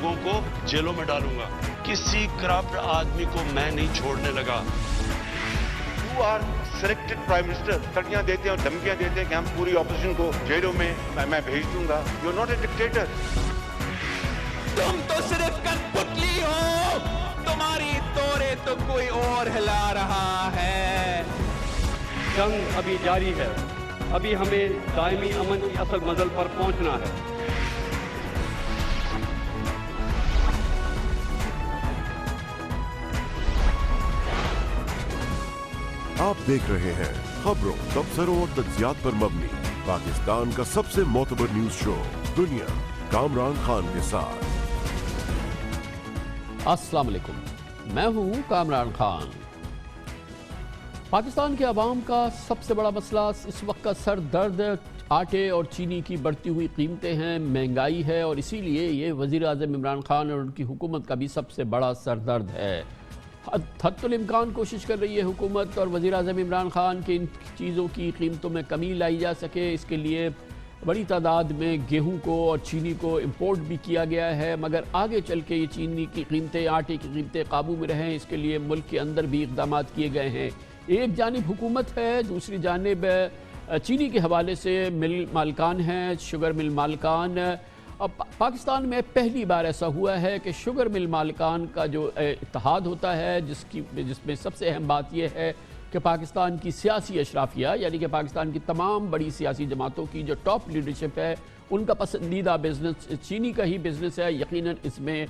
लोगों को जेलों में डालूंगा। किसी करप्ट आदमी को मैं नहीं छोड़ने लगा। You are selected Prime Minister, तड़कियां देते हैं और धमकियां देते हैं कि हम पूरी ऑपोजिशन को जेलों में मैं भेज दूंगा। You are not a dictator. तुम तो सिर्फ कठपुतली हो, तुम्हारी तोरे तो कोई और हिला रहा है। जंग अभी जारी है, अभी हमें दायमी अमन की असल मंजिल पर पहुंचना है। आप देख रहे हैं खबरों, तबसरों और तज्जियात पर मबनी पाकिस्तान का सबसे मोतबर न्यूज शो दुनिया, कामरान खान के साथ। अस्सलाम वालेकुम, मैं हूं कामरान खान। पाकिस्तान के अवाम का सबसे बड़ा मसला इस वक्त का सर दर्द आटे और चीनी की बढ़ती हुई कीमतें हैं, महंगाई है, और इसीलिए ये वज़ीर आज़म इमरान खान और उनकी हुकूमत का भी सबसे बड़ा सर दर्द है। हद्दुल इम्कान कोशिश कर रही है हुकूमत और वज़ीर आज़म इमरान खान कि इन चीज़ों की कीमतों में कमी लाई जा सके। इसके लिए बड़ी तादाद में गेहूं को और चीनी को इंपोर्ट भी किया गया है, मगर आगे चल के ये चीनी की कीमतें, आटे की कीमतें काबू में रहें, इसके लिए मुल्क के अंदर भी इक़दाम किए गए हैं। एक जानिब हुकूमत है, दूसरी जानिब चीनी के हवाले से मिल मालिकान हैं, शुगर मिल मालिकान। अब पाकिस्तान में पहली बार ऐसा हुआ है कि शुगर मिल मालिकान का जो इत्तेहाद होता है, जिसमें सबसे अहम बात यह है कि पाकिस्तान की सियासी अशराफिया, यानी कि पाकिस्तान की तमाम बड़ी सियासी जमातों की जो टॉप लीडरशिप है, उनका पसंदीदा बिज़नेस चीनी का ही बिज़नेस है। यकीनन इसमें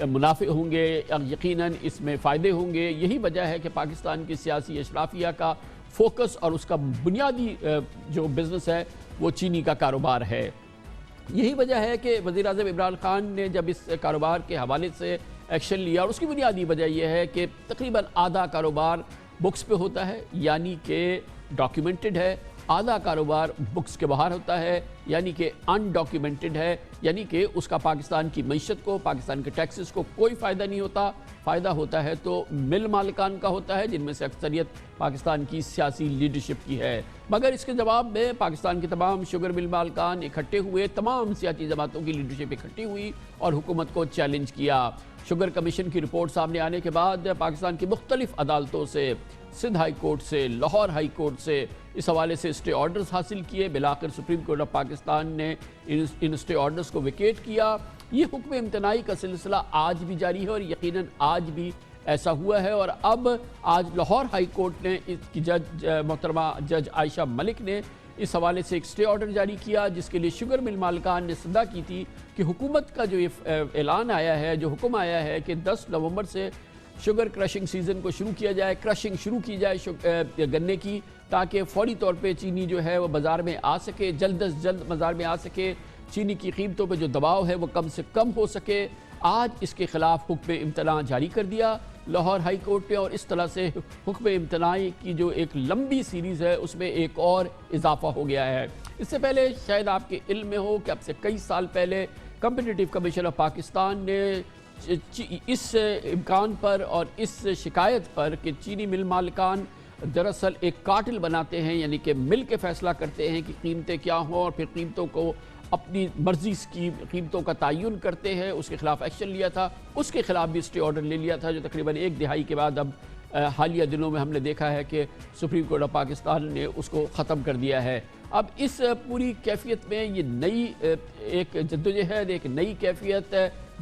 मुनाफे होंगे, यकीनन इसमें फ़ायदे होंगे। यही वजह है कि पाकिस्तान की सियासी अशराफिया का फोकस और उसका बुनियादी जो बिज़नेस है वो चीनी का कारोबार है। यही वजह है कि वज़ीर आज़म इमरान खान ने जब इस कारोबार के हवाले से एक्शन लिया, और उसकी बुनियादी वजह यह है कि तकरीबन आधा कारोबार बुक्स पे होता है, यानी कि डॉक्यूमेंटेड है, आधा कारोबार बुक्स के बाहर होता है, यानी कि अनडॉक्यूमेंटेड है, यानी कि उसका पाकिस्तान की मईशत को, पाकिस्तान के टैक्सेस को कोई फ़ायदा नहीं होता। फ़ायदा होता है तो मिल मालिकान का होता है, जिनमें से अक्सरियत पाकिस्तान की सियासी लीडरशिप की है। मगर इसके जवाब में पाकिस्तान के तमाम शुगर मिल मालिकान इकट्ठे हुए, तमाम सियासी जमातों की लीडरशिप इकट्ठी हुई और हुकूमत को चैलेंज किया। शुगर कमीशन की रिपोर्ट सामने आने के बाद पाकिस्तान की मुख्तलिफ अदालतों से, सिंध हाई कोर्ट से, लाहौर हाई कोर्ट से इस हवाले से स्टे ऑर्डर्स हासिल किए। बिलाखिर सुप्रीम कोर्ट ऑफ पाकिस्तान ने इन स्टे ऑर्डर्स को वेकेट किया। ये हुक्म इम्तनाई का सिलसिला आज भी जारी है और यकीनन आज भी ऐसा हुआ है। और अब आज लाहौर हाई कोर्ट ने इसकी मोहतरमा जज आयशा मलिक ने इस हवाले से एक स्टे ऑर्डर जारी किया, जिसके लिए शुगर मिल मालिकान ने सदा की थी कि हुकूमत का जो ये ऐलान आया है, जो हुक्म आया है कि 10 नवंबर से शुगर क्रशिंग सीज़न को शुरू किया जाए, क्रशिंग शुरू की जाए गन्ने की, ताकि फौरी तौर पे चीनी जो है वो बाज़ार में आ सके, जल्द अज जल्द बाज़ार में आ सके, चीनी की कीमतों पे जो दबाव है वो कम से कम हो सके। आज इसके ख़िलाफ़ हुक्म इम्तना जारी कर दिया लाहौर हाई कोर्ट ने, और इस तरह से हुक्म इम्तनाई की जो एक लंबी सीरीज़ है उसमें एक और इजाफा हो गया है। इससे पहले शायद आपके इल्म में हो कि अब से कई साल पहले कॉम्पिटिटिव कमीशन ऑफ पाकिस्तान ने इस इम्कान पर और इस शिकायत पर कि चीनी मिल मालिकान दरअसल एक कार्टेल बनाते हैं, यानी कि मिल के फ़ैसला करते हैं कि कीमतें क्या हों और फिर कीमतों को अपनी मर्ज़ी की कीमतों का तयन करते हैं, उसके ख़िलाफ़ एक्शन लिया था। उसके ख़िलाफ़ भी स्टे ऑर्डर ले लिया था, जो तकरीबन एक दिहाई के बाद अब हालिया दिनों में हमने देखा है कि सुप्रीम कोर्ट ऑफ पाकिस्तान ने उसको ख़त्म कर दिया है। अब इस पूरी कैफियत में ये नई एक जद्दोजहद, एक नई कैफियत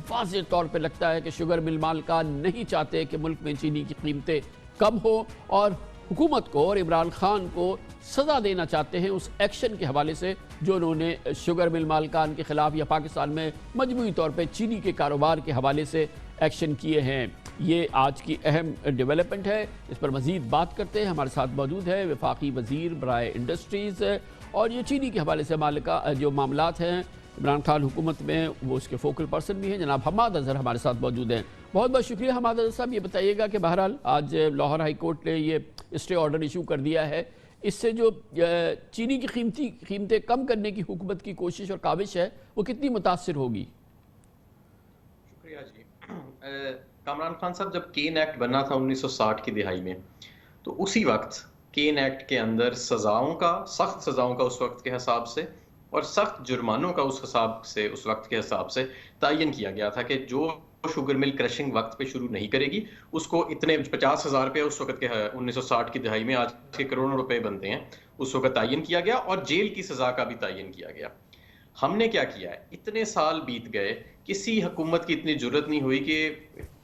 वाज़ेह तौर पर लगता है कि शुगर मिल मालिकान नहीं चाहते कि मुल्क में चीनी की कीमतें कम हो, और हुकूमत को और इमरान खान को सज़ा देना चाहते हैं उस एक्शन के हवाले से जो उन्होंने शुगर मिल मालिकान के ख़िलाफ़ या पाकिस्तान में मजमूई तौर पर चीनी के कारोबार के हवाले से एक्शन किए हैं। ये आज की अहम डेवलपमेंट है, इस पर मज़ीद बात करते हैं। हमारे साथ मौजूद है वफाकी वज़ीर बराए इंडस्ट्रीज़, और ये चीनी के हवाले से जो मामलात हैं इमरान खान हुकूमत में, वो उसके फोकल पर्सन भी हैं। जनाब हमाद अज़हर हमारे साथ मौजूद हैं। बहुत बहुत शुक्रिया हमाद अज़हर साहब। ये बताइएगा कि बहरहाल आज लाहौर हाई कोर्ट ने ये स्टे ऑर्डर इशू कर दिया है, इससे जो चीनी की कीमतें कम करने की हुकूमत की कोशिश और काविश है वो कितनी मुतासिर होगी? शुक्रिया जी। कामरान खान साहब, जब केन एक्ट बना था 1960 की दिहाई में, तो उसी वक्त केन एक्ट के अंदर सजाओं का, सख्त सजाओं का उस वक्त के हिसाब से اور سخت جرمانوں کا اس حساب سے، اس وقت کے حساب سے تعین کیا گیا تھا کہ جو شوگر مل کرشنگ وقت پہ شروع نہیں کرے گی اس کو اتنے 50,000 روپے اس وقت کے 1960 کی دہائی میں آج کے کروڑوں روپے بنتے ہیں، اس وقت تعین کیا گیا، اور جیل کی سزا کا بھی تعین کیا گیا۔ ہم نے کیا کیا ہے، اتنے سال بیت گئے، کسی حکومت کی اتنی جرت نہیں ہوئی کہ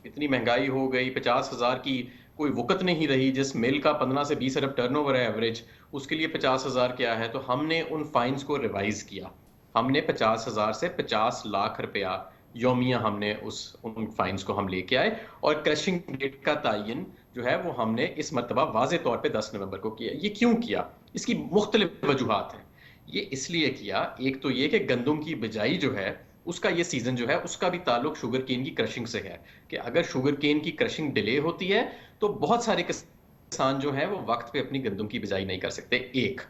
اتنی مہنگائی ہو گئی، 50,000 کی کوئی وقت نہیں رہی، جس مل کا 15 سے 20 ارب ٹرن اوور ہے ایوریج، اس کے لیے 50,000 کیا ہے؟ تو ہم نے ان فائنز کو ریوائز کیا، ہم نے 50,000 سے 50 لاکھ روپیہ یومیہ ہم نے ان فائنز کو ہم لے کے آئے، اور کرشنگ ڈیٹ کا تعین جو ہے وہ ہم نے اس مرتبہ واضح طور پہ 10 نومبر کو کیا۔ یہ کیوں کیا؟ اس کی مختلف وجوہات ہیں۔ یہ اس لیے کیا، ایک تو یہ کہ گندم کی بجائی جو ہے اس کا یہ سیزن جو ہے اس کا بھی تعلق شوگر کین کی کرشنگ سے ہے، کہ اگر شوگر کین کی کرشنگ ڈیلے ہوتی ہے تو بہت سارے کسان جو ہیں وہ وقت پہ اپنی گندم کی بجائی نہیں کر سکتے، ایک۔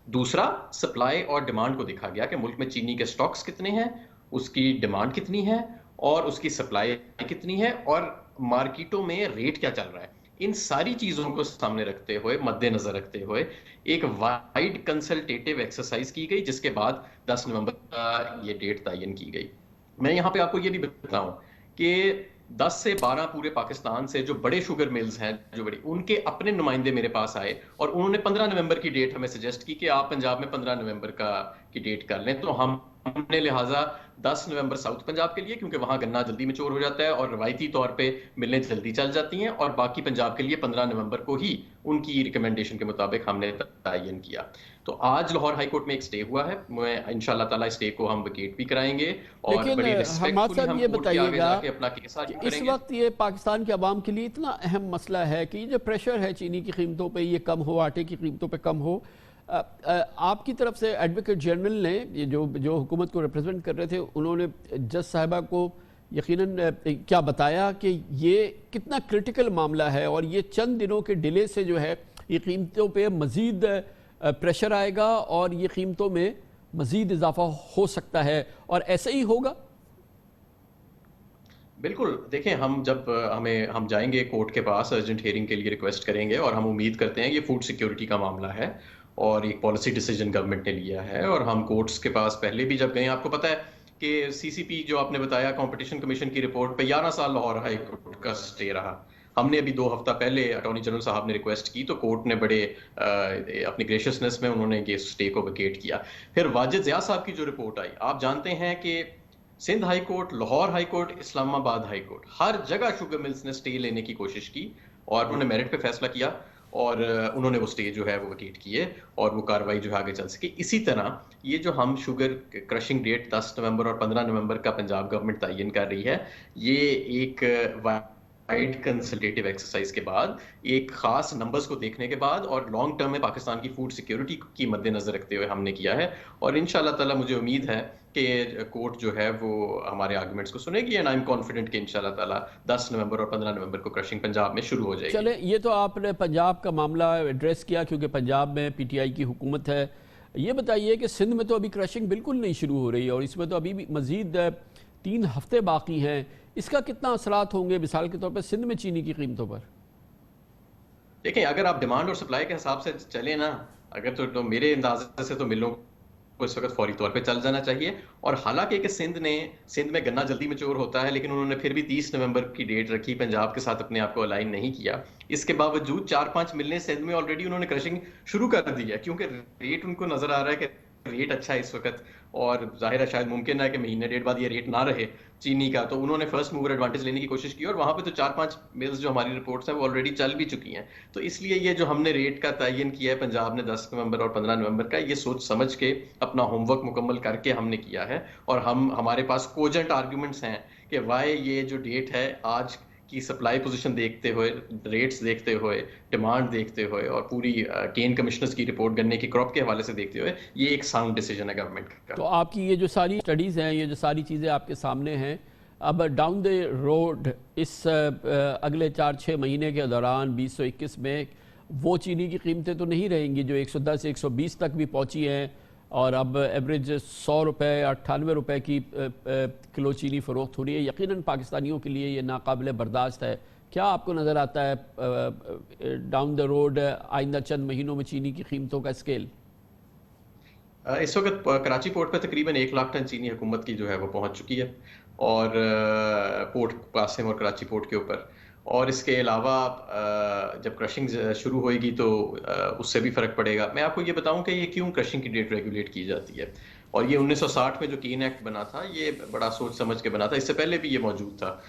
دوسرا، سپلائی اور ڈیمانڈ کو دیکھا گیا کہ ملک میں چینی کے سٹاکس کتنے ہیں، اس کی ڈیمانڈ کتنی ہے اور اس کی سپلائی کتنی ہے، اور مارکیٹوں میں ریٹ کیا چل رہا ہے۔ ان ساری چیزوں کو سامنے رکھتے ہوئے، مد نظر رکھتے ہوئے ایک وائڈ کنسلٹیٹیو ایکسرسائز کی گئی، جس کے بعد 10 نومبر کا یہ ڈیٹ تعین کی گئی۔ میں یہاں پہ آپ کو یہ بھی بتاؤں کہ 10 سے 12 پورے پاکستان سے جو بڑے شوگر ملز ہیں، جو بڑی، ان کے اپنے نمائندے میرے پاس آئے اور انہوں نے 15 نومبر کی ڈیٹ ہمیں سجیسٹ کی کہ آپ پنجاب میں 15 نومبر کی ڈیٹ کر لیں، تو ہم نے لہٰذا 10 نومبر ساؤتھ پنجاب کے لیے، کیونکہ وہاں گنا جلدی میچور ہو جاتا ہے اور روایتی طور پہ ملیں جلدی چل جاتی ہیں، اور باقی پنجاب کے لیے 15 نومبر کو ہی ان کی ریکمنڈیشن کے مطابق ہم نے تعین کیا۔ تو آج لاہور ہائی کورٹ میں ایک سٹے ہوا ہے، میں انشاءاللہ تعالیٰ سٹے کو ہم ویکیٹ بھی کرائیں گے، اور بڑی ریسپیکٹفلی ہم کورٹ کے آگے جا کے اپنا کیس آرگیو کریں گے۔ اس وقت یہ پاکستان کے عوام کے لیے اتنا اہم مسئلہ ہے کہ یہ جو پریشر ہے چینی کی قیمتوں پہ یہ کم ہو، آٹے کی قیمتوں پہ کم ہو، آپ کی طرف سے ایڈوکیٹ جنرل نے یہ جو حکومت کو ریپرزینٹ کر رہے تھے، انہوں نے جج صاحبہ کو یقیناً کیا بتایا کہ یہ کتنا کرٹیکل معاملہ ہے، اور یہ چند دنوں کے ڈیلے سے جو ہے یہ قیمتوں پہ مزید پریشر آئے گا اور یہ قیمتوں میں مزید اضافہ ہو سکتا ہے، اور ایسا ہی ہوگا؟ بالکل، دیکھیں ہم جائیں گے کورٹ کے پاس، ارجنٹ ہیئرنگ کے لیے ریکویسٹ کریں گے، اور ہم امید کرتے ہیں یہ فوڈ سیکیورٹی کا معاملہ ہے اور ایک پالیسی ڈیسیجن گورنمنٹ نے لیا ہے، اور ہم کورٹس کے پاس پہلے بھی جب گئے، آپ کو پتہ ہے کہ سی سی پی جو آپ نے بتایا کمپٹیشن کمیشن کی رپورٹ پہ 11 سال لاہور ہائی کورٹ کا سٹے رہا۔ ہم نے ابھی 2 ہفتہ پہلے اٹارنی جنرل صاحب نے ریکویسٹ کی تو کورٹ نے بڑے اپنی گریشیسنس میں انہوں نے یہ سٹے کو ویکیٹ کیا۔ پھر واجد ضیاء صاحب کی جو رپورٹ آئی، آپ جانتے ہیں کہ Sindh high court, Lahore high court, Islamabad high court, ہر جگہ شوگر ملز نے سٹے لینے کی کوشش کی، اور انہوں نے میرٹ پہ فیصلہ کیا، اور انہوں نے وہ سٹے جو ہے وہ ویکیٹ کیے، اور وہ کارروائی جو ہے آگے چل سکی۔ اسی طرح یہ جو ہم شوگر کرشنگ ڈیٹ 10 نومبر اور 15 نومبر کا پنجاب گورنمنٹ تعین کر رہی ہے، یہ ایک وائڈ کنسلٹیٹیو ایکسرسائز کے بعد، ایک خاص نمبرز کو دیکھنے کے بعد، اور لانگ ٹرم میں پاکستان کی فوڈ سیکیورٹی کی مد نظر رکھتے ہوئے ہم نے کیا ہے، اور انشاءاللہ تعالیٰ مجھے امید ہے کہ کورٹ جو ہے وہ ہمارے آرگومنٹس کو سنے گی، اینڈ آئی ایم کانفیڈنٹ کہ انشاءاللہ تعالیٰ 10 نومبر اور 15 نومبر کو کرشنگ پنجاب میں شروع ہو جائے گی۔ چلیں، یہ تو آپ نے پنجاب کا معاملہ ایڈریس کیا کیونکہ پنجاب میں پی ٹی آئی کی حکومت ہے۔ یہ بتائیے کہ سندھ میں تو ابھی کرشنگ بالکل نہیں شروع ہو رہی، اور اس میں تو ابھی بھی مزید 3 ہفتے باقی ہیں، اس کا کتنا اثرات ہوں گے مثال کے طور پر سندھ میں چینی کی قیمتوں پر؟ دیکھیں، اگر آپ ڈیمانڈ اور سپلائی کے حساب سے چلیں نا، اگر تو میرے اندازے سے تو ملوں کو اس وقت فوری طور پہ چل جانا چاہیے، اور حالانکہ کہ سندھ میں گنا جلدی میچور ہوتا ہے، لیکن انہوں نے پھر بھی 30 نومبر کی ڈیٹ رکھی، پنجاب کے ساتھ اپنے آپ کو الائن نہیں کیا۔ اس کے باوجود 4-5 ملیں سندھ میں آلریڈی انہوں نے کرشنگ شروع کر دی ہے، کیونکہ ریٹ ان کو نظر آ رہا ہے کہ ریٹ اچھا ہے اس وقت، اور ظاہر ہے شاید ممکن ہے کہ مہینے ڈیڑھ بعد یہ ریٹ نہ رہے چینی کا، تو انہوں نے فرسٹ موور ایڈوانٹیج لینے کی کوشش کی، اور وہاں پہ تو 4-5 ملز جو ہماری رپورٹس ہیں وہ آلریڈی چل بھی چکی ہیں۔ تو اس لیے یہ جو ہم نے ریٹ کا تعین کیا ہے پنجاب نے 10 نومبر اور 15 نومبر کا، یہ سوچ سمجھ کے اپنا ہوم ورک مکمل کر کے ہم نے کیا ہے، اور ہمارے پاس کوجنٹ آرگیومنٹس ہیں کہ وائی یہ جو ڈیٹ ہے آج کی سپلائی پوزیشن دیکھتے ہوئے، ریٹس دیکھتے ہوئے، ڈیمانڈ دیکھتے ہوئے، اور پوری کین کمشنرز کی رپورٹ گنے کی کراپ کے حوالے سے دیکھتے ہوئے، یہ ایک ساؤنڈ ڈیسیجن ہے گورنمنٹ کا۔ تو آپ کی یہ جو ساری سٹڈیز ہیں، یہ جو ساری چیزیں آپ کے سامنے ہیں، اب ڈاؤن دی روڈ اس اگلے 4-6 مہینے کے دوران 2021 میں وہ چینی کی قیمتیں تو نہیں رہیں گی جو 110-120 تک بھی پہنچی ہیں، اور اب ایوریج 100 روپے 98 روپے کی کلو چینی فروخت ہو رہی ہے۔ یقیناً پاکستانیوں کے لیے یہ ناقابل برداشت ہے۔ کیا آپ کو نظر آتا ہے ڈاؤن دا روڈ آئندہ چند مہینوں میں چینی کی قیمتوں کا اسکیل؟ इस वक्त कराची पोर्ट पे तकरीबन 1 लाख टन चीनी हुकूमत की जो है वो पहुंच चुकी है, और पोर्ट कासिम और कराची पोर्ट के ऊपर। और इसके अलावा जब क्रशिंग शुरू होएगी तो उससे भी फ़र्क पड़ेगा। मैं आपको ये बताऊं कि ये क्यों क्रशिंग की डेट रेगुलेट की जाती है, और ये 1960 में जो कीन एक्ट बना था ये बड़ा सोच समझ के बना था, इससे पहले भी ये मौजूद था।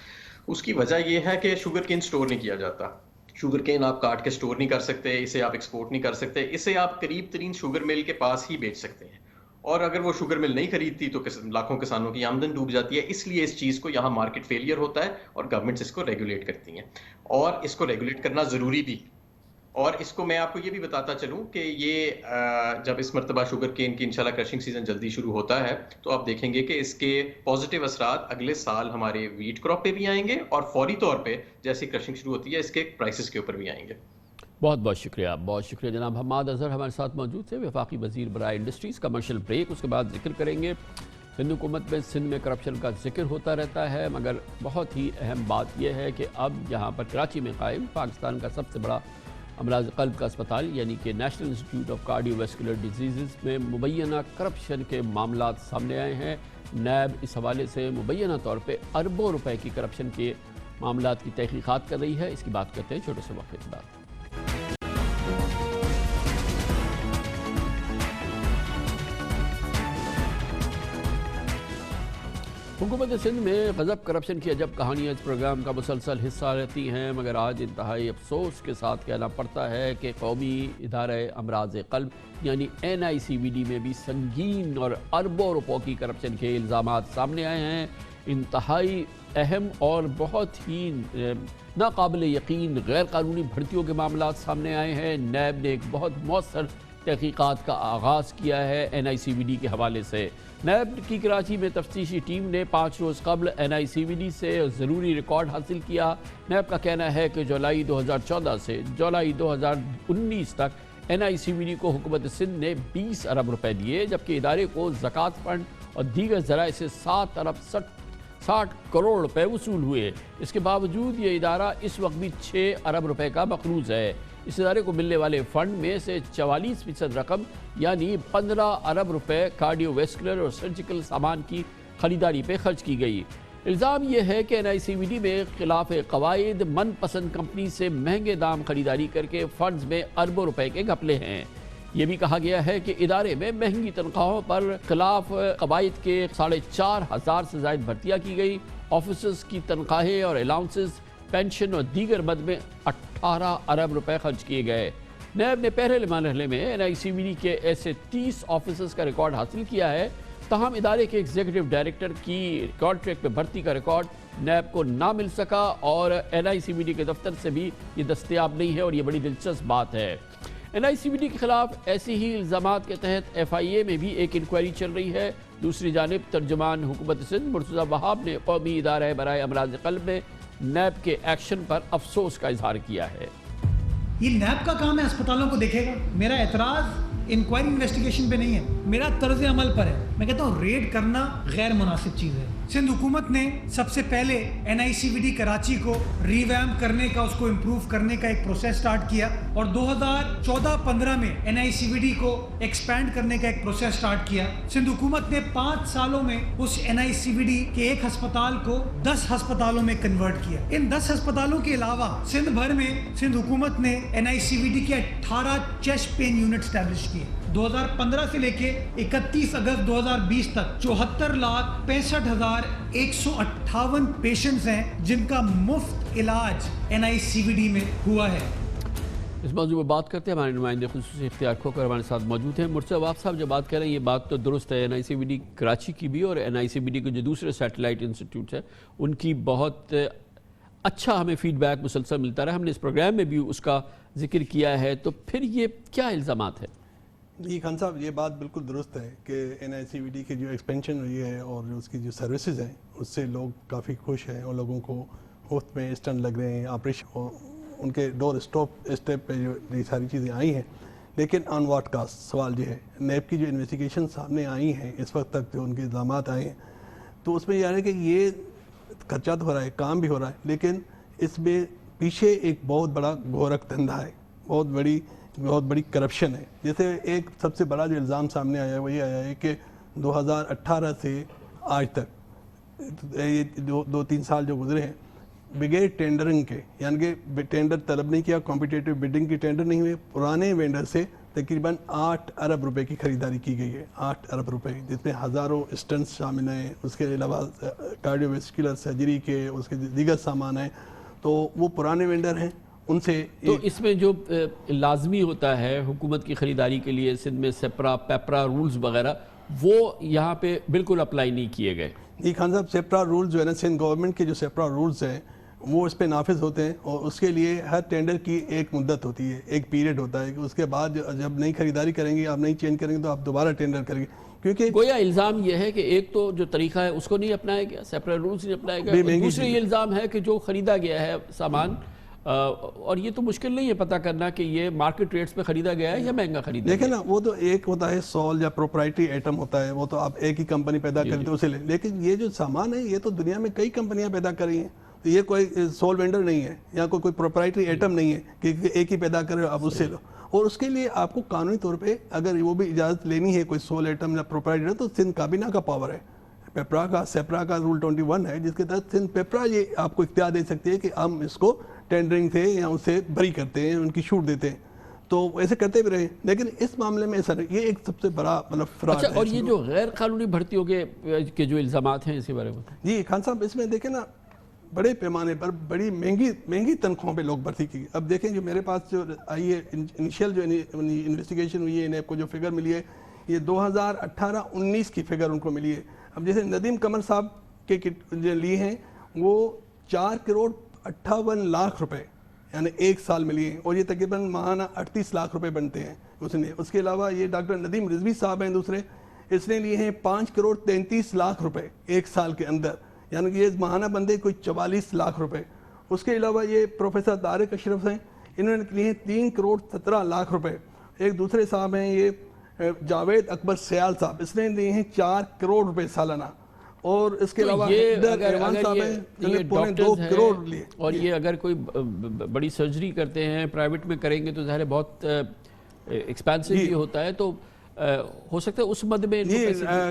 उसकी वजह ये है कि शुगर केन स्टोर नहीं किया जाता। शुगर केन आप काट के स्टोर नहीं कर सकते, इसे आप एक्सपोर्ट नहीं कर सकते, इसे आप करीब तरीन शुगर मिल के पास ही बेच सकते हैं, और अगर वो शुगर मिल नहीं खरीदती तो लाखों किसानों की आमदन डूब जाती है। इसलिए इस चीज़ को यहाँ मार्केट फेलियर होता है और गवर्नमेंट्स इसको रेगुलेट करती हैं, और इसको रेगुलेट करना ज़रूरी भी। और इसको मैं आपको ये भी बताता चलूँ कि ये जब इस मरतबा शुगर केन की इंशाल्लाह क्रशिंग सीजन जल्दी शुरू होता है तो आप देखेंगे कि इसके पॉजिटिव असरात अगले साल हमारे वीट क्रॉप पे भी आएंगे, और फौरी तौर पे जैसी क्रशिंग शुरू होती है इसके प्राइसेस के ऊपर भी आएंगे। बहुत बहुत शुक्रिया जनाब हम्माद अजहर हमारे साथ मौजूद थे, वफाकी वज़ीर बराए इंडस्ट्रीज़। कमर्शियल ब्रेक, उसके बाद जिक्र करेंगे सिंध हुकूमत में सिंध में करप्शन का जिक्र होता रहता है, मगर बहुत ही अहम बात यह है कि अब यहाँ पर कराची में कायम पाकिस्तान का सबसे बड़ा अमराज क़ल्ब का अस्पताल यानी कि national institute of cardiovascular disease में मुबैना करप्शन के मामला सामने आए हैं। नैब इस हवाले से मुबैना तौर पर अरबों रुपए की करप्शन के मामला की तहकीक़ात कर रही है। इसकी बात करते हैं छोटे से वक्त के बाद। हुकूमत सिंध में गज़ब करप्शन की अजब कहानियाँ इस प्रोग्राम का मुसलसल हिस्सा रहती हैं, मगर आज इंतहाई अफसोस के साथ कहना पड़ता है कि कौमी इदारा अमराज क़ल्ब यानी NICVD में भी संगीन और अरबों रुपयों की करप्शन के इल्ज़ामात सामने आए हैं। इंतहाई अहम और बहुत ही नाकाबिल यकीन गैर कानूनी भर्तियों के मामला सामने आए हैं। नैब ने एक बहुत मौसर तहकीक़ात का आगाज़ किया है NICVD के हवाले से। नैब की कराची में तफ्तीशी टीम ने 5 रोज़ कबल NICVD से ज़रूरी रिकॉर्ड हासिल किया। नैब का कहना है कि जुलाई 2014 से जुलाई 2019 तक NICVD को हुकूमत सिंध ने 20 अरब रुपए दिए, जबकि इदारे को ज़कात फ़ंड और दीगर ज़राए से 7 अरब 60 करोड़ रुपए वसूल हुए। इसके बावजूद ये इदारा इस वक्त भी 6 अरब रुपए का मक़रूज़ है। इस इदारे को मिलने वाले फ़ंड में से 44% रकम यानी 15 अरब रुपए कार्डियोवैस्कुलर और सर्जिकल सामान की ख़रीदारी पे खर्च की गई। इल्ज़ाम यह है कि NICVD में खिलाफ कवायद मनपसंद कंपनी से महंगे दाम खरीदारी करके फ़ंड्स में अरबों रुपए के घपले हैं। ये भी कहा गया है कि इदारे में महंगी तनख्वाहों पर खिलाफ कवायद के 4,500 से ज़ायद भर्तियाँ की गई। ऑफिसर्स की तनख्वाहें और अलाउंसेस, पेंशन और दीगर मद में 18 अरब रुपए खर्च किए गए। नैब ने पहले मरहले में NICVD के ऐसे 30 ऑफिसर्स का रिकॉर्ड हासिल किया है, तहम इदारे के एग्जीक्यूटिव डायरेक्टर की कॉन्ट्रैक्ट पे भर्ती का रिकॉर्ड नैब को ना मिल सका, और NICVD के दफ्तर से भी ये दस्तयाब नहीं है, और ये बड़ी दिलचस्प बात है। NICVD के खिलाफ ऐसे ही इल्ज़ामात के तहत FIA में भी एक इंक्वायरी चल रही है। दूसरी जानिब तर्जुमान हुकूमत सिंध मुर्तज़ा वहाब ने कौमी इदारा बराए अमराज क़ल्ब में नैब के एक्शन पर अफसोस का इजहार किया है। ये नैब का काम है अस्पतालों को देखेगा। मेरा एतराज़ इंक्वायरी इन्वेस्टिगेशन पे नहीं है, मेरा तर्ज अमल पर है। मैं कहता हूँ रेड करना गैर मुनासिब चीज़ है। सिंध हुकूमत ने सबसे पहले NICVD कराची को रिवैम्प करने का, उसको इम्प्रूव करने का एक प्रोसेस स्टार्ट किया, और 2014-15 में NICVD को एक्सपैंड करने का एक प्रोसेस स्टार्ट किया। सिंध हुकूमत ने 5 सालों में उस NICVD के एक अस्पताल को 10 अस्पतालों में कन्वर्ट किया। इन 10 अस्पतालों के अलावा सिंध भर में सिंध हुकूमत ने NICVD के 18 चेस्ट पेन यूनिट स्टैब्लिश किए। 2015 से लेके 31 अगस्त 2020 तक 74,65,158 पेशेंट्स हैं जिनका मुफ्त इलाज NICVD में हुआ है। इस मौजूद पर बात करते हैं। हमारे नुमाइंदे खुसूसी इख्तियार खोकर हमारे साथ मौजूद हैं। मुर्तज़ा वहाब साहब जो बात कर रहे हैं ये बात तो दुरुस्त है, NICVD कराची की भी और NICVD के जो दूसरे सैटेलाइट इंस्टीट्यूट हैं उनकी बहुत अच्छा हमें फीडबैक मुसलसल मिलता रहा। हमने इस प्रोग्राम में भी उसका जिक्र किया है, तो फिर ये क्या इल्ज़ामात है? जी खान साहब, ये बात बिल्कुल दुरुस्त है कि NICVD की जो एक्सपेंशन हुई है और जो उसकी जो सर्विसेज हैं उससे लोग काफ़ी खुश हैं, और लोगों को मुफ्त में स्टंट लग रहे हैं, ऑपरेशन, और उनके डोर स्टेप पे जो ये सारी चीज़ें आई हैं। लेकिन ऑन व्हाट कास्ट सवाल जो है, नैब की जो इन्वेस्टिगेशन सामने आई हैं इस वक्त तक, जो उनके इल्ज़ामात आए हैं, तो उसमें यह है कि ये खर्चा तो हो रहा है, काम भी हो रहा है, लेकिन इसमें पीछे एक बहुत बड़ा गोरख धंधा है, बहुत बड़ी بہت بڑی کرپشن ہے. جیسے ایک سب سے بڑا جو الزام سامنے آیا ہے وہ یہ آیا ہے کہ 2018 سے آج تک یہ 2-3 سال جو گزرے ہیں بغیر ٹینڈرنگ کے، یعنی کہ ٹینڈر طلب نہیں کیا، کمپیٹیٹیو بڈنگ کی ٹینڈر نہیں ہوئے، پرانے وینڈر سے تقریباً 8 ارب روپے کی خریداری کی گئی ہے. 8 ارب روپے، جس میں ہزاروں اسٹنٹس شامل ہیں، اس کے علاوہ کارڈیو ویسکولر سرجری کے اس کے دیگر سامان ہیں. تو وہ پرانے وینڈر ہیں، ان سے. تو اس میں جو لازمی ہوتا ہے حکومت کی خریداری کے لیے سندھ میں سیپرا پیپرا رولز وغیرہ، وہ یہاں پہ بالکل اپلائی نہیں کیے گئے. جی خان صاحب، سیپرا رولز جو ہے نا، سندھ گورنمنٹ کے جو سیپرا رولز ہیں وہ اس پہ نافذ ہوتے ہیں، اور اس کے لیے ہر ٹینڈر کی ایک مدت ہوتی ہے، ایک پیریڈ ہوتا ہے کہ اس کے بعد جب نئی خریداری کریں گے، آپ نہیں چینج کریں گے تو آپ دوبارہ ٹینڈر کریں گے. کیونکہ گویا الزام یہ ہے کہ ایک تو جو طریقہ ہے اس کو نہیں اپنایا گیا، سیپرا رولز نہیں اپنایا گیا. دوسرے یہ الزام ہے کہ جو خریدا گیا ہے سامان، اور یہ تو مشکل نہیں ہے پتہ کرنا کہ یہ مارکیٹ ریٹس پہ خریدا گیا ہے یا مہنگا خریدا گیا ہے. دیکھیں نا، وہ تو ایک ہوتا ہے سول یا پروپرائٹری ایٹم ہوتا ہے، وہ تو آپ ایک ہی کمپنی پیدا کرتے ہیں اسے لیں. لیکن یہ جو سامان ہے یہ تو دنیا میں کئی کمپنیاں پیدا کر رہی ہیں، تو یہ کوئی سول وینڈر نہیں ہے یا کوئی پروپرائٹری ایٹم نہیں ہے کہ ایک ہی پیدا کرے آپ اس سے لو. اور اس کے لیے آپ کو قانونی طور پہ اگر وہ بھی اجازت لینی ہے کوئی سول ایٹم یا پروپرائٹری، تو سندھ کابینہ کا پاور ہے. پیپرا کا سیپرا کا رول 21 ہے، جس کے تحت سندھ پیپرا یہ آپ کو اختیار دے سکتی ہے کہ ہم اس کو ٹینڈرنگ سے یا اسے بری کرتے ہیں، ان کی چھوٹ دیتے ہیں. تو ایسے کرتے بھی رہے، لیکن اس معاملے میں ایسا نہیں. یہ ایک سب سے بڑا فراڈ ہے. اور یہ جو غیر قانونی بھرتیوں کے جو الزامات ہیں اس کے بارے میں؟ جی خان صاحب، اس میں دیکھیں نا، بڑے پیمانے پر بڑی مہنگی تنخواہوں پہ لوگ بھرتی کی. اب دیکھیں جو میرے پاس جو آئی ہے انیشیل جو انویسٹیگیشن ہوئی ہے، انہیں کو جو فگر ملی ہے یہ 2018-19 کی فگر ان کو ملی ہے. اب جیسے ندیم قمر صاحب کے جو لیے ہیں وہ 4 کروڑ 58 لاکھ روپے یعنی ایک سال میں لیے ہیں، اور یہ تقریباً ماہانہ 38 لاکھ روپے بنتے ہیں اس نے. اس کے علاوہ یہ ڈاکٹر ندیم رضوی صاحب ہیں دوسرے، اس نے لیے ہیں 5 کروڑ 33 لاکھ روپے ایک سال کے اندر، یعنی کہ یہ ماہانہ بندے کوئی 44 لاکھ روپے. اس کے علاوہ یہ پروفیسر طارق اشرف ہیں، انہوں نے لیے ہیں 3 کروڑ 17 لاکھ روپے. ایک دوسرے صاحب ہیں یہ جاوید اکبر سیال صاحب، اس نے لیے ہیں 4 کروڑ روپے سالانہ. اور اس کے علاوہ ایوان صاحب ہیں جنہوں نے 2 کروڑ لیے. اور یہ اگر کوئی بڑی سرجری کرتے ہیں پرائیویٹ میں کریں گے تو ظاہر ہے بہت ایکسپینسو بھی ہوتا ہے، تو ہو سکتا ہے اس مد میں. جی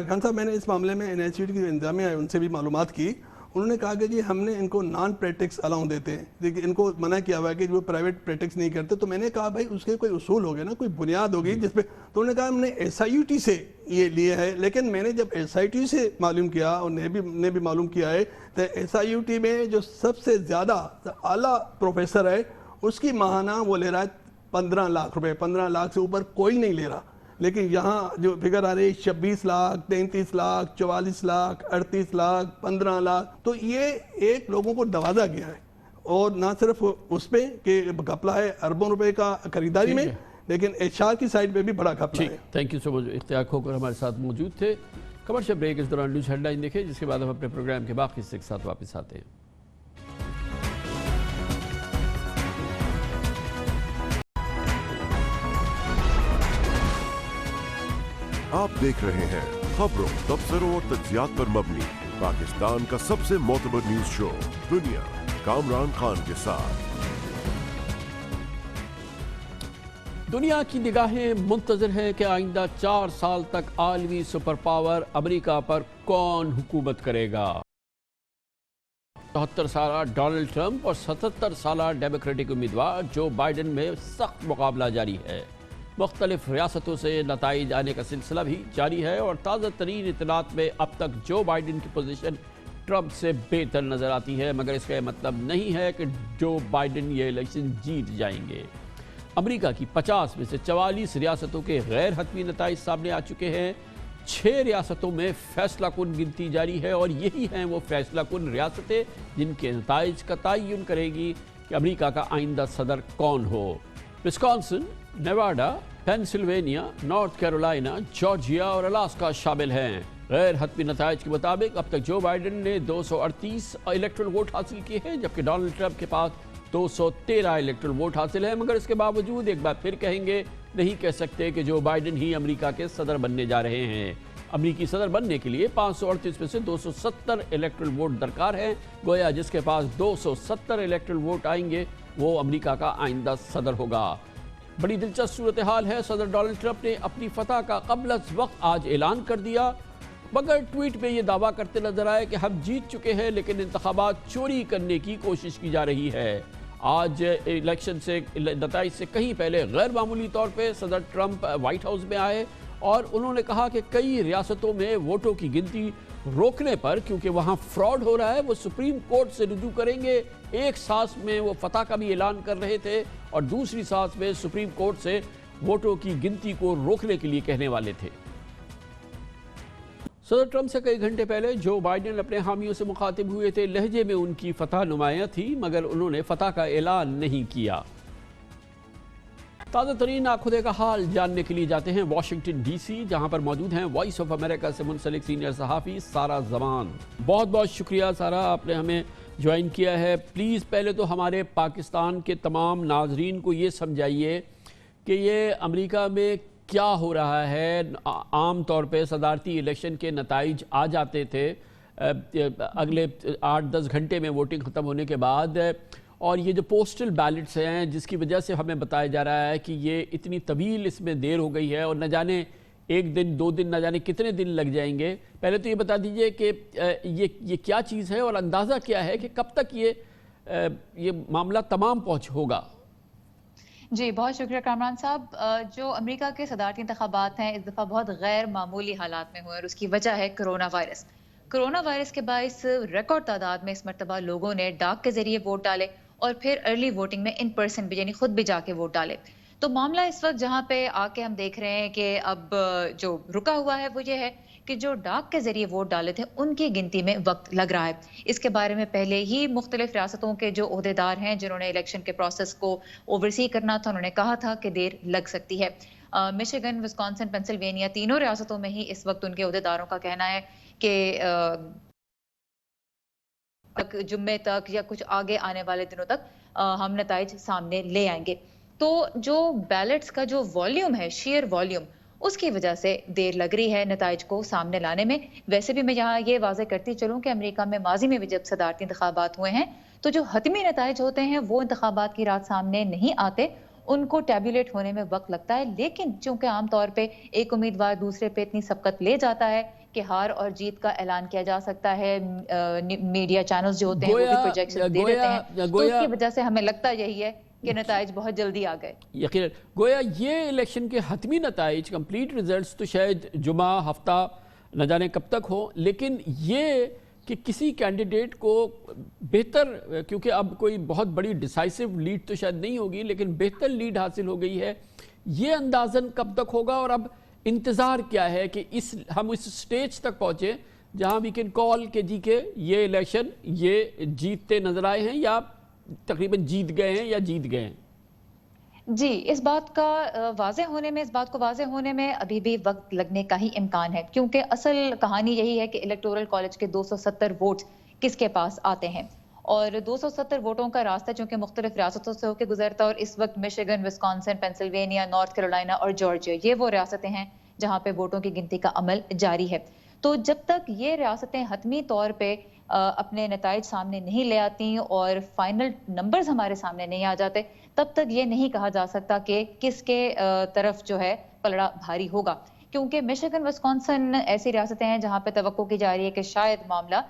خان صاحب، میں نے اس معاملے میں NICVT کی جو انتظامیہ ہے ان سے بھی معلومات کی. انہوں نے کہا کہ جی ہم نے ان کو نان پریکٹس الاؤ دیتے ہیں، لیکن ان کو منع کیا ہوا ہے کہ جو پرائیویٹ پریکٹس نہیں کرتے. تو میں نے کہا بھائی اس کے کوئی اصول ہوگا نا، کوئی بنیاد ہوگی جس پہ. تو انہوں نے کہا ہم نے SIUT سے یہ لیا ہے. لیکن میں نے جب SIUT سے معلوم کیا اور نے بھی معلوم کیا ہے تو SIUT میں جو سب سے زیادہ اعلیٰ پروفیسر ہے اس کی ماہانہ وہ لے رہا ہے 15 لاکھ روپے. 15 لاکھ سے اوپر کوئی نہیں لے رہا. لیکن یہاں جو فگر آ رہی ہے 26 لاکھ 33 لاکھ 44 لاکھ 38 لاکھ 15 لاکھ. تو یہ ایک لوگوں کو دوازا گیا ہے، اور نہ صرف اس پہ کہ گھپلا ہے اربوں روپے کا خریداری میں، لیکن HR کی سائٹ پہ بھی بڑا گھپلا ہے. تھینک یو سو مچ. اختیار کھوکر ہمارے ساتھ موجود تھے. کمرشل بریک، اس دوران نیوز ہیڈ لائن دیکھیں، جس کے بعد ہم اپنے پروگرام کے باقی حصے کے ساتھ واپس آتے ہیں. آپ دیکھ رہے ہیں خبروں، تبصروں اور تجزیات پر مبنی پاکستان کا سب سے معتبر نیوز شو دنیا، کامران خان کے ساتھ. دنیا کی نگاہیں منتظر ہیں کہ آئندہ 4 سال تک عالمی سپر پاور امریکہ پر کون حکومت کرے گا. 74 سالہ ڈونلڈ ٹرمپ اور 77 سالہ ڈیموکریٹک امیدوار جو بائیڈن میں سخت مقابلہ جاری ہے. مختلف ریاستوں سے نتائج آنے کا سلسلہ بھی جاری ہے، اور تازہ ترین اطلاعات میں اب تک جو بائیڈن کی پوزیشن ٹرمپ سے بہتر نظر آتی ہے، مگر اس کا یہ مطلب نہیں ہے کہ جو بائیڈن یہ الیکشن جیت جائیں گے. امریکہ کی 50 میں سے 44 ریاستوں کے غیر حتمی نتائج سامنے آ چکے ہیں. 6 ریاستوں میں فیصلہ کن گنتی جاری ہے، اور یہی ہیں وہ فیصلہ کن ریاستیں جن کے نتائج کا تعین کرے گی کہ امریکہ کا آئندہ صدر کون ہو. Wisconsin, Nevada, Pennsylvania, North Carolina, Georgia اور الاسکا شامل ہیں. غیر حتمی نتائج کے مطابق اب تک جو بائیڈن نے 238 الیکٹرل ووٹ حاصل کیے ہیں، جبکہ ڈونلڈ ٹرمپ کے پاس 213 الیکٹرل ووٹ حاصل ہیں. مگر اس کے باوجود ایک بار پھر کہیں گے، نہیں کہہ سکتے کہ جو بائیڈن ہی امریکہ کے صدر بننے جا رہے ہیں. امریکی صدر بننے کے لیے 538 میں سے 270 الیکٹرل ووٹ درکار ہیں. گویا جس کے پاس 270 الیکٹرل ووٹ آئیں گے وہ امریکہ کا آئندہ صدر ہوگا. बड़ी दिलचस्प सूरत हाल है। सदर डोनाल्ड ट्रंप ने अपनी फतह का क़ब्ल अज़ वक्त आज ऐलान कर दिया, मगर ट्वीट में ये दावा करते नजर आए कि हम जीत चुके हैं, लेकिन इंतखाबात चोरी करने की कोशिश की जा रही है। आज इलेक्शन से नताइज से कहीं पहले गैर मामूली तौर पर सदर ट्रंप वाइट हाउस में आए और उन्होंने कहा कि कई रियासतों में वोटों की गिनती रोकने पर, क्योंकि वहाँ फ्रॉड हो रहा है, वो सुप्रीम कोर्ट से रुजू करेंगे। एक सांस में वो फतह का भी ऐलान कर रहे थे और दूसरी सांस में सुप्रीम कोर्ट से वोटों की गिनती को रोकने के लिए कहने वाले थे। सदर ट्रंप से कई घंटे पहले जो बाइडेन अपने हामियों से मुखातिब हुए थे। लहजे में उनकी फतह नुमायां थी, मगर उन्होंने फतह का ऐलान नहीं किया। ताज़ा तरीन आखुदे का हाल जानने के लिए जाते हैं वाशिंगटन DC, जहां पर मौजूद हैं वॉइस ऑफ अमेरिका से मुंसलिक सीनियर सहाफ़ी सारा ज़मान। बहुत बहुत शुक्रिया सारा, आपने हमें ज्वाइन किया है। प्लीज़ पहले तो हमारे पाकिस्तान के तमाम नाजरीन को ये समझाइए कि ये अमेरिका में क्या हो रहा है। आम तौर पे सदारती इलेक्शन के नताइज आ जाते थे अगले 8-10 घंटे में वोटिंग ख़त्म होने के बाद, और ये जो पोस्टल बैलेट्स हैं जिसकी वजह से हमें बताया जा रहा है कि ये इतनी तवील इसमें देर हो गई है और न जाने 1 दिन 2 दिन न जाने कितने दिन लग जाएंगे। पहले तो ये बता दीजिए कि ये क्या चीज़ है और अंदाज़ा क्या है कि कब तक ये मामला तमाम पहुँच होगा। जी बहुत शुक्रिया कामरान साहब। जो अमेरिका के सदारती इंतखाबात हैं इस दफ़ा बहुत गैर मामूली हालात में हुए और उसकी वजह है कोरोना वायरस। कोरोना वायरस के बाइस रिकॉर्ड तादाद में इस मरतबा लोगों ने डाक के जरिए वोट डाले और फिर अर्ली वोटिंग में इन पर्सन भी यानी खुद भी जाके वोट डाले। तो मामला इस वक्त जहाँ पे आके हम देख रहे हैं कि अब जो रुका हुआ है वो ये है कि जो डाक के जरिए वोट डाले थे उनकी गिनती में वक्त लग रहा है। इसके बारे में पहले ही मुख्तलिफ रियासतों के जो ओहदेदार हैं जिन्होंने इलेक्शन के प्रोसेस को ओवरसी करना था, उन्होंने कहा था कि देर लग सकती है। मिशिगन, विस्कॉन्सिन, पेंसिल्वेनिया तीनों रियासतों में ही इस वक्त उनके ओहदेदारों का कहना है कि जुम्मे तक या कुछ आगे आने वाले दिनों तक हम नताइज सामने ले आएंगे। तो जो बैलेट्स का जो वॉल्यूम है, शेयर वॉल्यूम, उसकी वजह से देर लग रही है नताइज को सामने लाने में। वैसे भी मैं यहाँ ये वाज़े करती चलूँ कि अमेरिका में माजी में भी जब सदारती इंतखाबात हुए हैं तो जो हतमी नताइज होते हैं वो इंतखाबात की रात सामने नहीं आते, उनको टैबुलेट होने में वक्त लगता है। लेकिन चूंकि आमतौर पे एक उम्मीदवार दूसरे पे इतनी सबकत ले जाता है कि हार और जीत का ऐलान किया जा सकता है, मीडिया चैनल्स जो होते हैं वो भी प्रोजेक्शन दे देते हैं, तो उसकी वजह से हमें लगता यही है कि नताइज बहुत जल्दी आ गए। यकीनन गोया ये इलेक्शन के हतमी नताइज, कंप्लीट रिजल्ट्स तो शायद जुमा हफ्ता न जाने कब तक हो, लेकिन ये कि किसी कैंडिडेट को बेहतर, क्योंकि अब कोई बहुत बड़ी डिसाइसिव लीड तो शायद नहीं होगी, लेकिन बेहतर लीड हासिल हो गई है, ये अंदाज़न कब तक होगा और अब इंतज़ार क्या है कि हम इस स्टेज तक पहुँचे जहाँ वी कैन कॉल के जी के ये इलेक्शन ये जीतते नजर आए हैं या तकरीबन जीत गए हैं या जीत गए हैं। जी, इस बात को वाज़े होने में अभी भी वक्त लगने का ही इम्कान है, क्योंकि असल कहानी यही है कि इलेक्टोरल कॉलेज के 270 वोट किसके पास आते हैं और 270 वोटों का रास्ता चूंकि मुख्तलिफ रियासतों से होकर गुजरता है और इस वक्त Michigan, Wisconsin, Pennsylvania, north Carolina और जॉर्जिया ये वो रियासतें हैं जहाँ पे वोटों की गिनती का अमल जारी है। तो जब तक ये रियासतें हतमी तौर पे अपने नताइज सामने नहीं ले आती और फाइनल नंबर्स हमारे सामने नहीं आ जाते, तब तक ये नहीं कहा जा सकता कि किसके तरफ जो है पलड़ा भारी होगा, क्योंकि मिशिगन, विस्कॉन्सिन ऐसी रियासतें हैं जहाँ पे तवक्को की जा रही है कि शायद मामला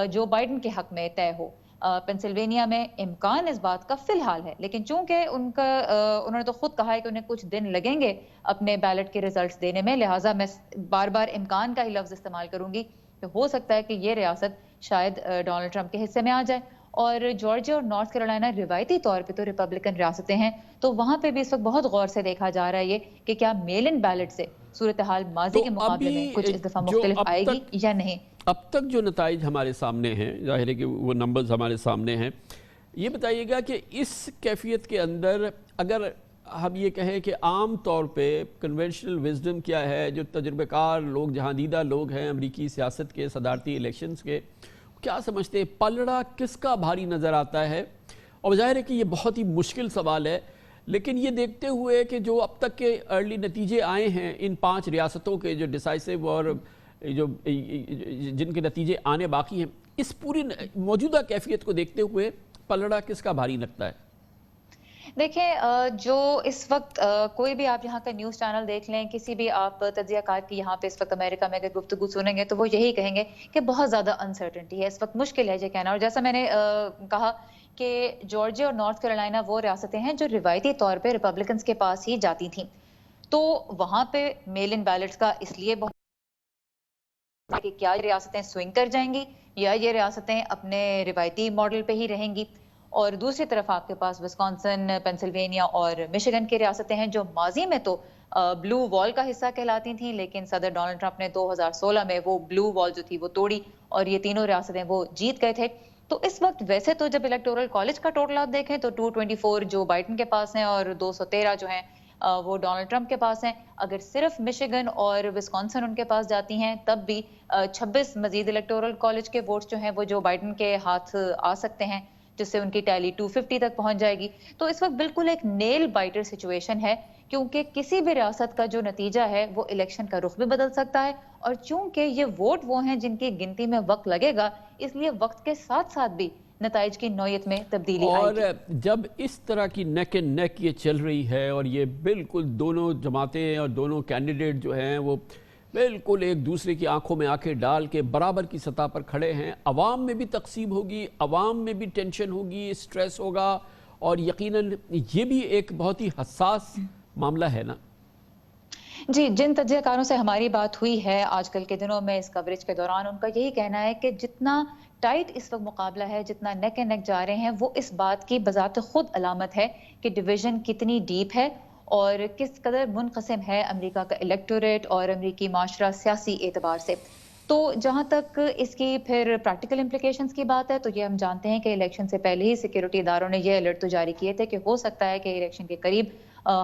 जो बाइडेन के हक में तय हो। पेंसिल्वेनिया में इम्कान इस बात का फिलहाल है, लेकिन चूंकि उन्होंने तो खुद कहा है कि उन्हें कुछ दिन लगेंगे अपने बैलेट के रिजल्ट्स देने में, लिहाजा मैं बार बार इम्कान का ही लफ्ज इस्तेमाल करूंगी। तो हो सकता है कि ये रियासत शायद डोनाल्ड ट्रंप के हिस्से में आ जाए। और जॉर्जिया और नॉर्थ कैरोलिना रिवायती तौर पे तो रिपब्लिकन रियासतें हैं, तो वहां पे भी इस वक्त बहुत गौर से देखा जा रहा है ये कि क्या मेल इन बैलेट से सूरत हाल माजी के मुकाबले में कुछ इस दफा मुख्तलिफ आएगी या नहीं। अब तक जो नताइज हमारे सामने हैं, जाहिर है कि वो नंबर्स हमारे सामने हैं, ये बताइएगा कि इस कैफियत के अंदर अगर हम ये कहें कि आम तौर पे कन्वेंशनल विजडम क्या है, जो तजुर्बेकार लोग, जहांदीदा लोग हैं अमरीकी सियासत के, सदारती इलेक्शंस के, क्या समझते हैं पलड़ा किसका भारी नज़र आता है? और ज़ाहिर है कि ये बहुत ही मुश्किल सवाल है, लेकिन ये देखते हुए कि जो अब तक के अर्ली नतीजे आए हैं इन 5 रियासतों के जो डिसाइसिव और जो जिनके नतीजे आने बाकी हैं, इस पूरी मौजूदा कैफियत को देखते हुए पलड़ा किसका भारी लगता है? دیکھیں جو اس وقت کوئی بھی آپ یہاں کا نیوز چینل دیکھ لیں، کسی بھی آپ تجزیہ کار کی یہاں پہ اس وقت امریکہ میں اگر گفتگو سنیں گے تو وہ یہی کہیں گے کہ بہت زیادہ انسرٹنٹی ہے، اس وقت مشکل ہے یہ کہنا. اور جیسا میں نے کہا کہ جارجیا اور نارتھ کیرولائنا وہ ریاستیں ہیں جو روایتی طور پہ ریپبلکنز کے پاس ہی جاتی تھیں، تو وہاں پہ میل ان بیلٹس کا اس لیے بہت کہ کیا یہ ریاستیں سوئنگ کر جائیں گی یا یہ ریاستیں اپنے روایتی ماڈل پہ ہی رہیں گی. اور دوسری طرف آپ کے پاس وسکانسن، پینسلوینیا اور مشیگن کی ریاستیں ہیں جو ماضی میں تو بلو وال کا حصہ کہلاتی تھیں، لیکن صدر ڈونلڈ ٹرمپ نے 2016 میں وہ بلو وال جو تھی وہ توڑی اور یہ تینوں ریاستیں وہ جیت گئے تھے. تو اس وقت ویسے تو جب الیکٹورل کالج کا ٹوٹل آپ دیکھیں تو 224 جو بائیڈن کے پاس ہیں اور 213 جو ہیں وہ ڈونلڈ ٹرمپ کے پاس ہیں. اگر صرف مشیگن اور وسکانسن ان کے پاس جاتی ہیں تب بھی 26 مزید الیکٹورل کالج کے ووٹس جو ہیں وہ جو بائیڈن کے ہاتھ آ سکتے ہیں، جس سے ان کی ٹیلی 250 تک پہنچ جائے گی. تو اس وقت بالکل ایک نیل بائٹر سچویشن ہے، کیونکہ کسی بھی ریاست کا جو نتیجہ ہے وہ الیکشن کا رخ بھی بدل سکتا ہے. اور چونکہ یہ ووٹ وہ ہیں جن کی گنتی میں وقت لگے گا، اس لیے وقت کے ساتھ ساتھ بھی نتائج کی نوعیت میں تبدیلی آئے گی. اور جب اس طرح کی نیک اینڈ نیک یہ چل رہی ہے اور یہ بالکل دونوں جماعتیں اور دونوں کینڈیڈیٹ جو ہیں وہ بالکل ایک دوسرے کی آنکھوں میں آنکھیں ڈال کے برابر کی سطح پر کھڑے ہیں، عوام میں بھی تقسیم ہوگی، عوام میں بھی ٹینشن ہوگی، اسٹریس ہوگا، اور یقیناً یہ بھی ایک بہت ہی حساس معاملہ ہے نا. جی، جن تجزیہ کاروں سے ہماری بات ہوئی ہے آج کل کے دنوں میں اس کوریج کے دوران، ان کا یہی کہنا ہے کہ جتنا ٹائٹ اس وقت مقابلہ ہے، جتنا نیک اینڈ نیک جا رہے ہیں، وہ اس بات کی بذات خود علامت ہے کہ ڈویژن کتنی ڈیپ ہے اور کس قدر منقسم ہے امریکہ کا الیکٹوریٹ اور امریکی معاشرہ سیاسی اعتبار سے. تو جہاں تک اس کی پھر پریکٹیکل امپلیکیشنز کی بات ہے تو یہ ہم جانتے ہیں کہ الیکشن سے پہلے ہی سیکیورٹی اداروں نے یہ الرٹ تو جاری کیے تھے کہ ہو سکتا ہے کہ الیکشن کے قریب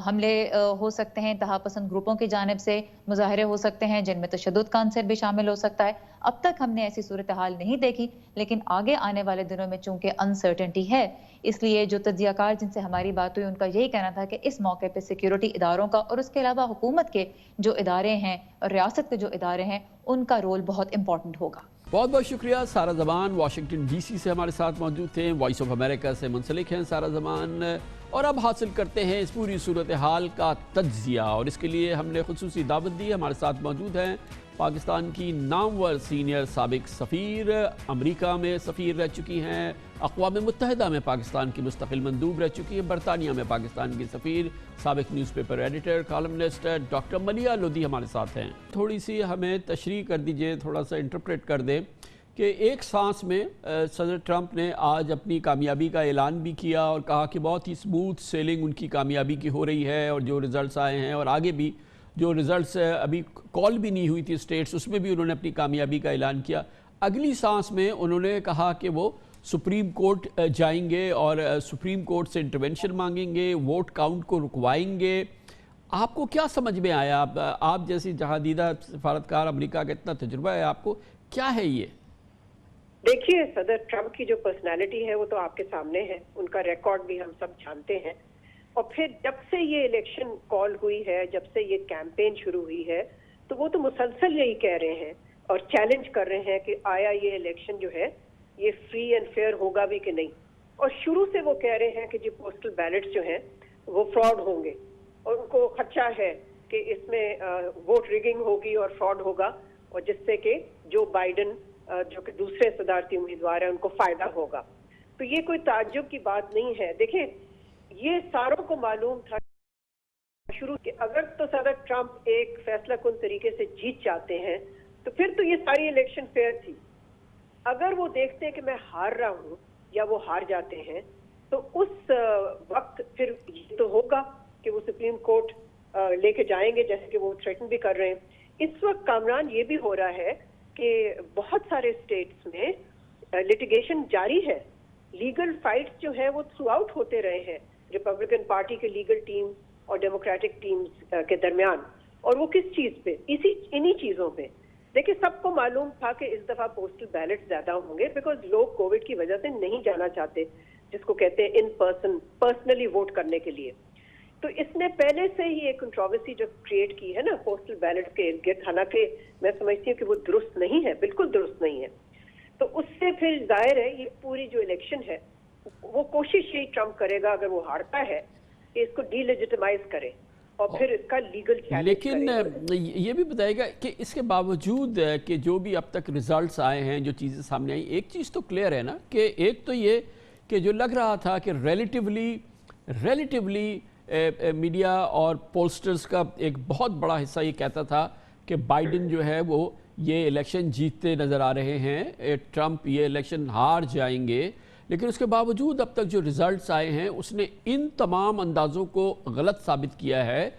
حملے ہو سکتے ہیں، انتہا پسند گروپوں کی جانب سے مظاہرے ہو سکتے ہیں جن میں تشدد کا عنصر بھی شامل ہو سکتا ہے. اب تک ہم نے ایسی صورتحال نہیں دیکھی، لیکن آگے آنے والے دنوں میں چونکہ انسرٹنٹی ہے، اس لیے جو تجزیہ کار جن سے ہماری بات ہوئی ان کا یہی کہنا تھا کہ اس موقع پہ سیکیورٹی اداروں کا اور اس کے علاوہ حکومت کے جو ادارے ہیں اور ریاست کے جو ادارے ہیں ان کا رول بہت امپورٹنٹ ہوگا. بہت بہت شکریہ. سارہ زمان واشنگٹن ڈی سی سے ہمارے ساتھ موجود تھے، وائس آف امریکہ سے منسلک ہیں سارہ زمان. اور اب حاصل کرتے ہیں اس پوری صورتحال کا تجزیہ، اور اس کے لیے ہم نے خصوصی دعوت دی. ہمارے ساتھ موجود ہیں پاکستان کی نامور سینئر سابق سفیر، امریکہ میں سفیر رہ چکی ہیں، اقوام متحدہ میں پاکستان کی مستقل مندوب رہ چکی ہیں، برطانیہ میں پاکستان کی سفیر، سابق newspaper editor, columnist doctor Maleeha Lodhi ہمارے ساتھ ہیں. تھوڑی سی ہمیں تشریح کر دیجئے، تھوڑا سا انٹرپریٹ کر دیں کہ ایک سانس میں صدر ٹرمپ نے آج اپنی کامیابی کا اعلان بھی کیا اور کہا کہ بہت ہی سموتھ سیلنگ ان کی کامیابی کی ہو رہی ہے، اور جو ریزلٹس آئے ہیں اور آگے بھی جو ریزلٹس ابھی کال بھی نہیں ہوئی تھی اسٹیٹس، اس میں بھی انہوں نے اپنی کامیابی کا اعلان کیا. اگلی سانس میں انہوں نے کہا کہ وہ سپریم کورٹ جائیں گے اور سپریم کورٹ سے انٹرونشن مانگیں گے، ووٹ کاؤنٹ کو رکوائیں گے. آپ کو کیا سمجھ میں آیا؟ آپ جیسی جہادیدہ سفارتکار امریکہ کا اتنا تجربہ ہے آپ کو، کیا ہے یہ؟ دیکھیے، صدر ٹرمپ کی جو پرسنالٹی ہے وہ تو آپ کے سامنے ہے، ان کا ریکارڈ بھی ہم سب جانتے ہیں. اور پھر جب سے یہ الیکشن کال ہوئی ہے، جب سے یہ کیمپین شروع ہوئی ہے، تو وہ تو مسلسل یہی کہہ رہے ہیں اور چیلنج کر رہے ہیں کہ آیا یہ الیکشن جو ہے یہ فری اینڈ فیئر ہوگا بھی کہ نہیں. اور شروع سے وہ کہہ رہے ہیں کہ جو پوسٹل بیلٹس جو ہیں وہ فراڈ ہوں گے، اور ان کو خدشہ ہے کہ اس میں ووٹ ریگنگ ہوگی اور فراڈ ہوگا، اور جس سے کہ جو بائیڈن جو کہ دوسرے صدارتی امیدوار ہیں ان کو فائدہ ہوگا. تو یہ کوئی تعجب کی بات نہیں ہے. دیکھیں، یہ ساروں کو معلوم تھا شروع کہ اگر تو صدر ٹرمپ ایک فیصلہ کن طریقے سے جیت جاتے ہیں تو پھر تو یہ ساری الیکشن فیئر تھی. اگر وہ دیکھتے ہیں کہ میں ہار رہا ہوں یا وہ ہار جاتے ہیں تو اس وقت پھر یہ تو ہوگا کہ وہ سپریم کورٹ لے کے جائیں گے، جیسے کہ وہ تھریٹن بھی کر رہے ہیں. اس وقت کامران یہ بھی ہو رہا ہے کہ بہت سارے اسٹیٹس میں لٹیگیشن جاری ہے، لیگل فائٹس جو ہیں وہ تھرو آؤٹ ہوتے رہے ہیں ریپبلکن پارٹی کے لیگل ٹیم اور ڈیموکریٹک ٹیمز کے درمیان. اور وہ کس چیز پہ؟ انہی چیزوں پہ. دیکھیں، سب کو معلوم تھا کہ اس دفعہ پوسٹل بیلٹ زیادہ ہوں گے، بیکاز لوگ کووڈ کی وجہ سے نہیں جانا چاہتے، جس کو کہتے ہیں ان پرسنلی ووٹ کرنے کے لیے. تو اس نے پہلے سے ہی ایک کنٹروورسی جو کریٹ کی ہے نا پوسٹل بیلٹ کے ارد گرد، حالانکہ میں سمجھتی ہوں کہ وہ درست نہیں ہے، بالکل درست نہیں ہے. تو اس سے پھر ظاہر ہے یہ پوری جو الیکشن ہے وہ کوشش یہی ٹرمپ کرے گا اگر وہ ہارتا ہے कि इसको डीलेजिटिमाइज करें और फिर इसका लीगल चैलेंज लेकिन करें। ये भी बताएगा कि इसके बावजूद कि जो भी अब तक रिजल्ट्स आए हैं, जो चीज़ें सामने आई, एक चीज़ तो क्लियर है ना कि एक तो ये कि जो लग रहा था कि रिलेटिवली मीडिया और पोलस्टर्स का एक बहुत बड़ा हिस्सा ये कहता था कि बाइडेन जो है वो ये इलेक्शन जीतते नज़र आ रहे हैं, ट्रंप ये इलेक्शन हार जाएंगे। लेकिन उसके बावजूद अब तक जो रिज़ल्ट्स आए हैं उसने इन तमाम अंदाज़ों को गलत साबित किया है।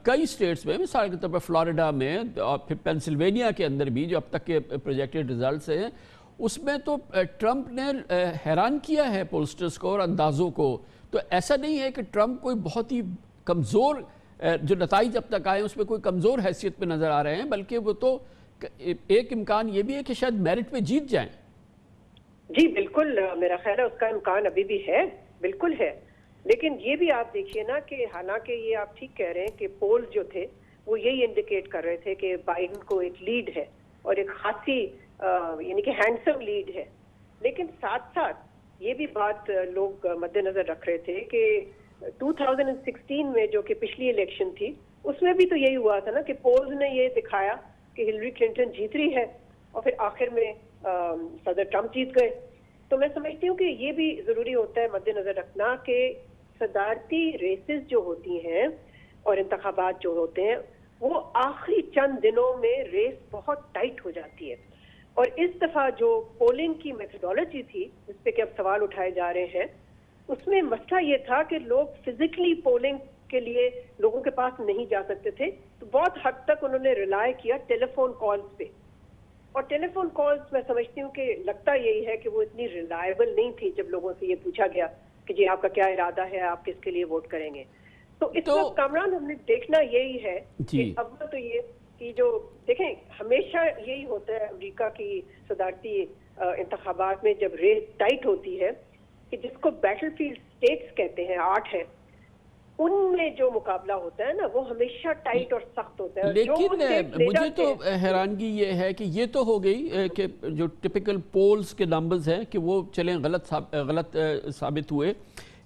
कई स्टेट्स में, मिसाल के तौर पर फ्लोरिडा में और फिर पेंसिल्वेनिया के अंदर भी जो अब तक के प्रोजेक्टेड रिज़ल्ट्स हैं उसमें तो ट्रंप ने हैरान किया है पोलस्टर्स को और अंदाज़ों को। तो ऐसा नहीं है कि ट्रंप कोई बहुत ही कमज़ोर, जो नताइज अब तक आए उसमें कोई कमज़ोर हैसियत पे नज़र आ रहे हैं, बल्कि वो तो एक इम्कान ये भी है कि शायद मेरिट पे जीत जाएं। जी बिल्कुल, मेरा ख्याल है उसका इम्कान अभी भी है, बिल्कुल है। लेकिन ये भी आप देखिए ना कि हालांकि ये आप ठीक कह रहे हैं कि पोल्स जो थे वो यही इंडिकेट कर रहे थे कि बाइडेन को एक लीड है और एक खासी यानी कि हैंडसम लीड है। लेकिन साथ साथ ये भी बात लोग मद्देनजर रख रहे थे कि 2016 में जो कि पिछली इलेक्शन थी उसमें भी तो यही हुआ था ना कि पोल्स ने ये दिखाया कि हिलरी क्लिंटन जीत रही है और फिर आखिर में सदर ट्रंप जीत गए। तो मैं समझती हूँ कि ये भी जरूरी होता है मद्देनजर रखना कि सदारती रेसेस जो होती हैं और इंतखाबात जो होते हैं वो आखिरी चंद दिनों में रेस बहुत टाइट हो जाती है। और इस दफा जो पोलिंग की मेथडोलॉजी थी जिस पे कि अब सवाल उठाए जा रहे हैं उसमें मसला ये था कि लोग फिजिकली पोलिंग के लिए लोगों के पास नहीं जा सकते थे, तो बहुत हद तक उन्होंने रिलाय किया टेलीफोन कॉल्स पे। और टेलीफोन कॉल्स मैं समझती हूँ कि लगता यही है कि वो इतनी रिलायबल नहीं थी जब लोगों से ये पूछा गया कि जी आपका क्या इरादा है, आप किसके लिए वोट करेंगे। तो इस वक्त कामरान हमने देखना यही है कि अव्वल तो ये कि जो देखें हमेशा यही होता है अमेरिका की सदारती इंतखाबात में जब रेस टाइट होती है कि जिसको बैटलफील्ड स्टेट्स कहते हैं 8 है, उनमें जो मुकाबला होता है ना वो हमेशा टाइट और सख्त होता है। लेकिन मुझे तो हैरानगी ये है कि ये तो हो गई कि जो टिपिकल पोल्स के नंबर्स हैं कि वो चलें गलत साबित हुए।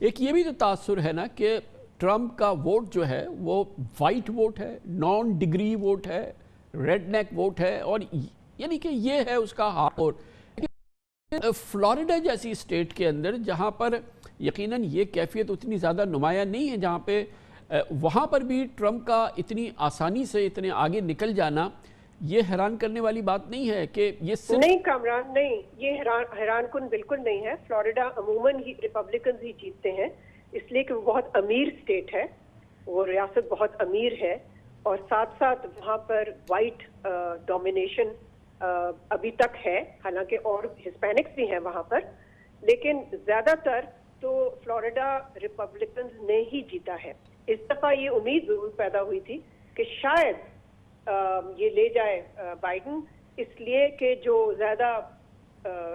एक ये भी तो तासुर है ना कि ट्रंप का वोट जो है वो वाइट वोट है, नॉन डिग्री वोट है, रेड नेक वोट है, और यानी कि ये है उसका हाथ। और फ्लोरिडा जैसी स्टेट के अंदर जहाँ पर यकीनन ये कैफियत उतनी ज़्यादा नुमाया नहीं है, जहाँ पे वहाँ पर भी ट्रंप का इतनी आसानी से इतने आगे निकल जाना ये हैरान करने वाली बात नहीं है कि ये नहीं कामरान, नहीं, ये हैरान कुन बिल्कुल नहीं है। फ्लोरिडा अमूमन ही रिपब्लिकन ही जीतते हैं इसलिए कि वो बहुत अमीर स्टेट है, वो रियासत बहुत अमीर है और साथ साथ वहाँ पर वाइट डोमिनेशन अभी तक है, हालांकि और हिस्पैनिक्स भी हैं वहाँ पर, लेकिन ज़्यादातर तो फ्लोरिडा रिपब्लिकन ने ही जीता है। इस दफ़ा ये उम्मीद जरूर पैदा हुई थी कि शायद ये ले जाए बाइडेन, इसलिए कि जो ज़्यादा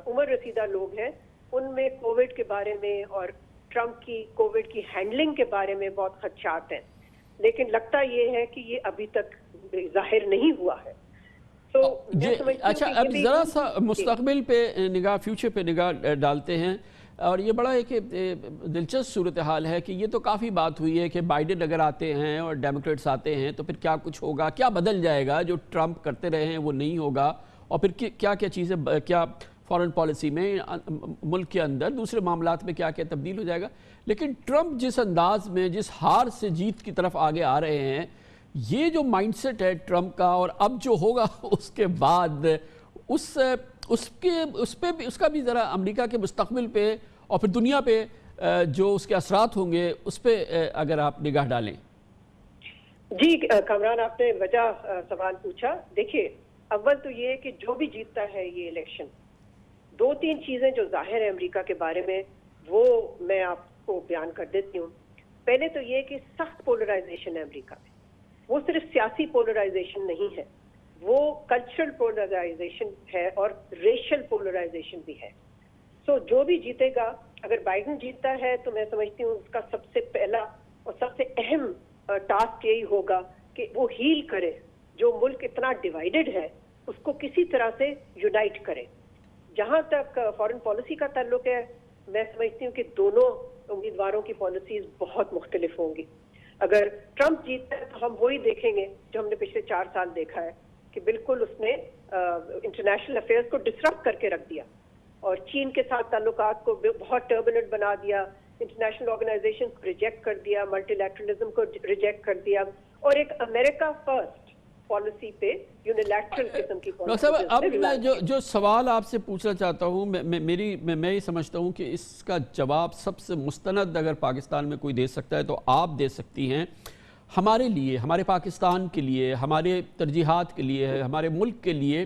उम्र रसीदा लोग हैं उनमें कोविड के बारे में और ट्रंप की कोविड की हैंडलिंग के बारे में बहुत खदशात हैं। लेकिन लगता ये है कि ये अभी तक जाहिर नहीं हुआ है। तो अच्छा, अब ज़रा सा मुस्तकबिल पे निगाह, फ्यूचर पे निगाह डालते हैं। और ये बड़ा एक दिलचस्प सूरत हाल है कि ये तो काफ़ी बात हुई है कि बाइडेन अगर आते हैं और डेमोक्रेट्स आते हैं तो फिर क्या कुछ होगा, क्या बदल जाएगा, जो ट्रंप करते रहे हैं वो नहीं होगा, और फिर क्या क्या चीज़ें, क्या फॉरेन पॉलिसी में, मुल्क के अंदर दूसरे मामलात में क्या क्या तब्दील हो जाएगा। लेकिन ट्रंप जिस अंदाज में, जिस हार से जीत की तरफ आगे आ रहे हैं, ये जो माइंडसेट है ट्रंप का, और अब जो होगा उसके बाद उसका भी ज़रा अमेरिका के मुस्तकबिल पे और फिर दुनिया पे जो उसके असरात होंगे उस पर अगर आप निगाह डालें। जी कामरान, आपने वजह सवाल पूछा। देखिए, अव्वल तो ये है कि जो भी जीतता है ये इलेक्शन, 2-3 चीज़ें जो जाहिर है अमेरिका के बारे में वो मैं आपको बयान कर देती हूँ। पहले तो ये कि सख्त पोलराइजेशन है अमेरिका में। वो सिर्फ सियासी पोलराइजेशन नहीं है, वो कल्चरल पोलराइजेशन है और रेशियल पोलराइजेशन भी है। तो जो भी जीतेगा, अगर बाइडेन जीतता है तो मैं समझती हूँ उसका सबसे पहला और सबसे अहम टास्क यही होगा कि वो हील करे, जो मुल्क इतना डिवाइडेड है उसको किसी तरह से यूनाइट करे। जहाँ तक फॉरेन पॉलिसी का ताल्लुक है, میں سمجھتی ہوں کہ دونوں امیدواروں کی پالیسیز بہت مختلف ہوں گی. اگر ٹرمپ جیتا ہے تو ہم وہی دیکھیں گے جو ہم نے پچھلے 4 سال دیکھا ہے کہ بالکل اس نے انٹرنیشنل افیئرز کو ڈسرپٹ کر کے رکھ دیا اور چین کے ساتھ تعلقات کو بہت ٹربولنٹ بنا دیا, انٹرنیشنل آرگنائزیشن کو ریجیکٹ کر دیا, ملٹی لیٹرلزم کو ریجیکٹ کر دیا, اور ایک امریکہ فرسٹ پالیسی پہ یونیلیٹرل قسم کی ڈاکٹر صاحب اب میں جو سوال آپ سے پوچھنا چاہتا ہوں, میں یہ سمجھتا ہوں کہ اس کا جواب سب سے مستند اگر پاکستان میں کوئی دے سکتا ہے تو آپ دے سکتی ہیں. ہمارے لیے, ہمارے پاکستان کے لیے, ہمارے ترجیحات کے لیے, ہمارے ملک کے لیے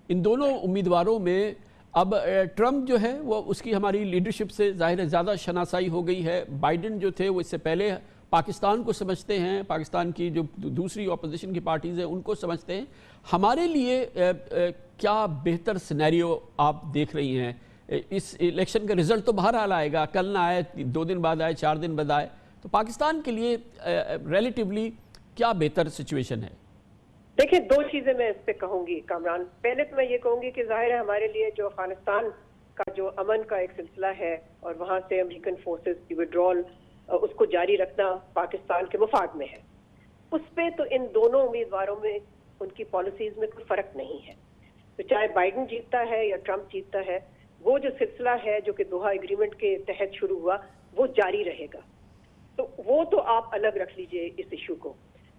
ان دونوں امیدواروں میں اب ٹرمپ جو ہے وہ اس کی ہماری لیڈرشپ سے ظاہر ہے زیادہ شناسائی ہو گئی ہے. بائیڈن جو تھے وہ اس سے پہلے پاکستان کو سمجھتے ہیں, پاکستان کی جو دوسری اپوزیشن کی پارٹیز ہیں ان کو سمجھتے ہیں. ہمارے لیے کیا بہتر سینیریو آپ دیکھ رہی ہیں؟ اس الیکشن کا رزلٹ تو بہرحال آئے گا, کل نہ آئے, 2 دن بعد آئے, 4 دن بعد آئے, تو پاکستان کے لیے ریلیٹیولی کیا بہتر سچویشن ہے؟ دیکھیں 2 چیزیں میں اس پہ کہوں گی کامران. پہلے تو میں یہ کہوں گی کہ ظاہر ہے ہمارے لیے جو افغانستان کا جو امن کا ایک سلسلہ ہے اور وہاں سے امریکن فورسز کی وڈرول اس کو جاری رکھنا پاکستان کے مفاد میں ہے. اس پہ تو ان دونوں امیدواروں میں ان کی پالیسیز میں کوئی فرق نہیں ہے. تو چاہے بائیڈن جیتتا ہے یا ٹرمپ جیتتا ہے, وہ جو سلسلہ ہے جو کہ دوحہ ایگریمنٹ کے تحت شروع ہوا وہ جاری رہے گا. تو وہ تو آپ الگ رکھ لیجئے اس ایشو کو.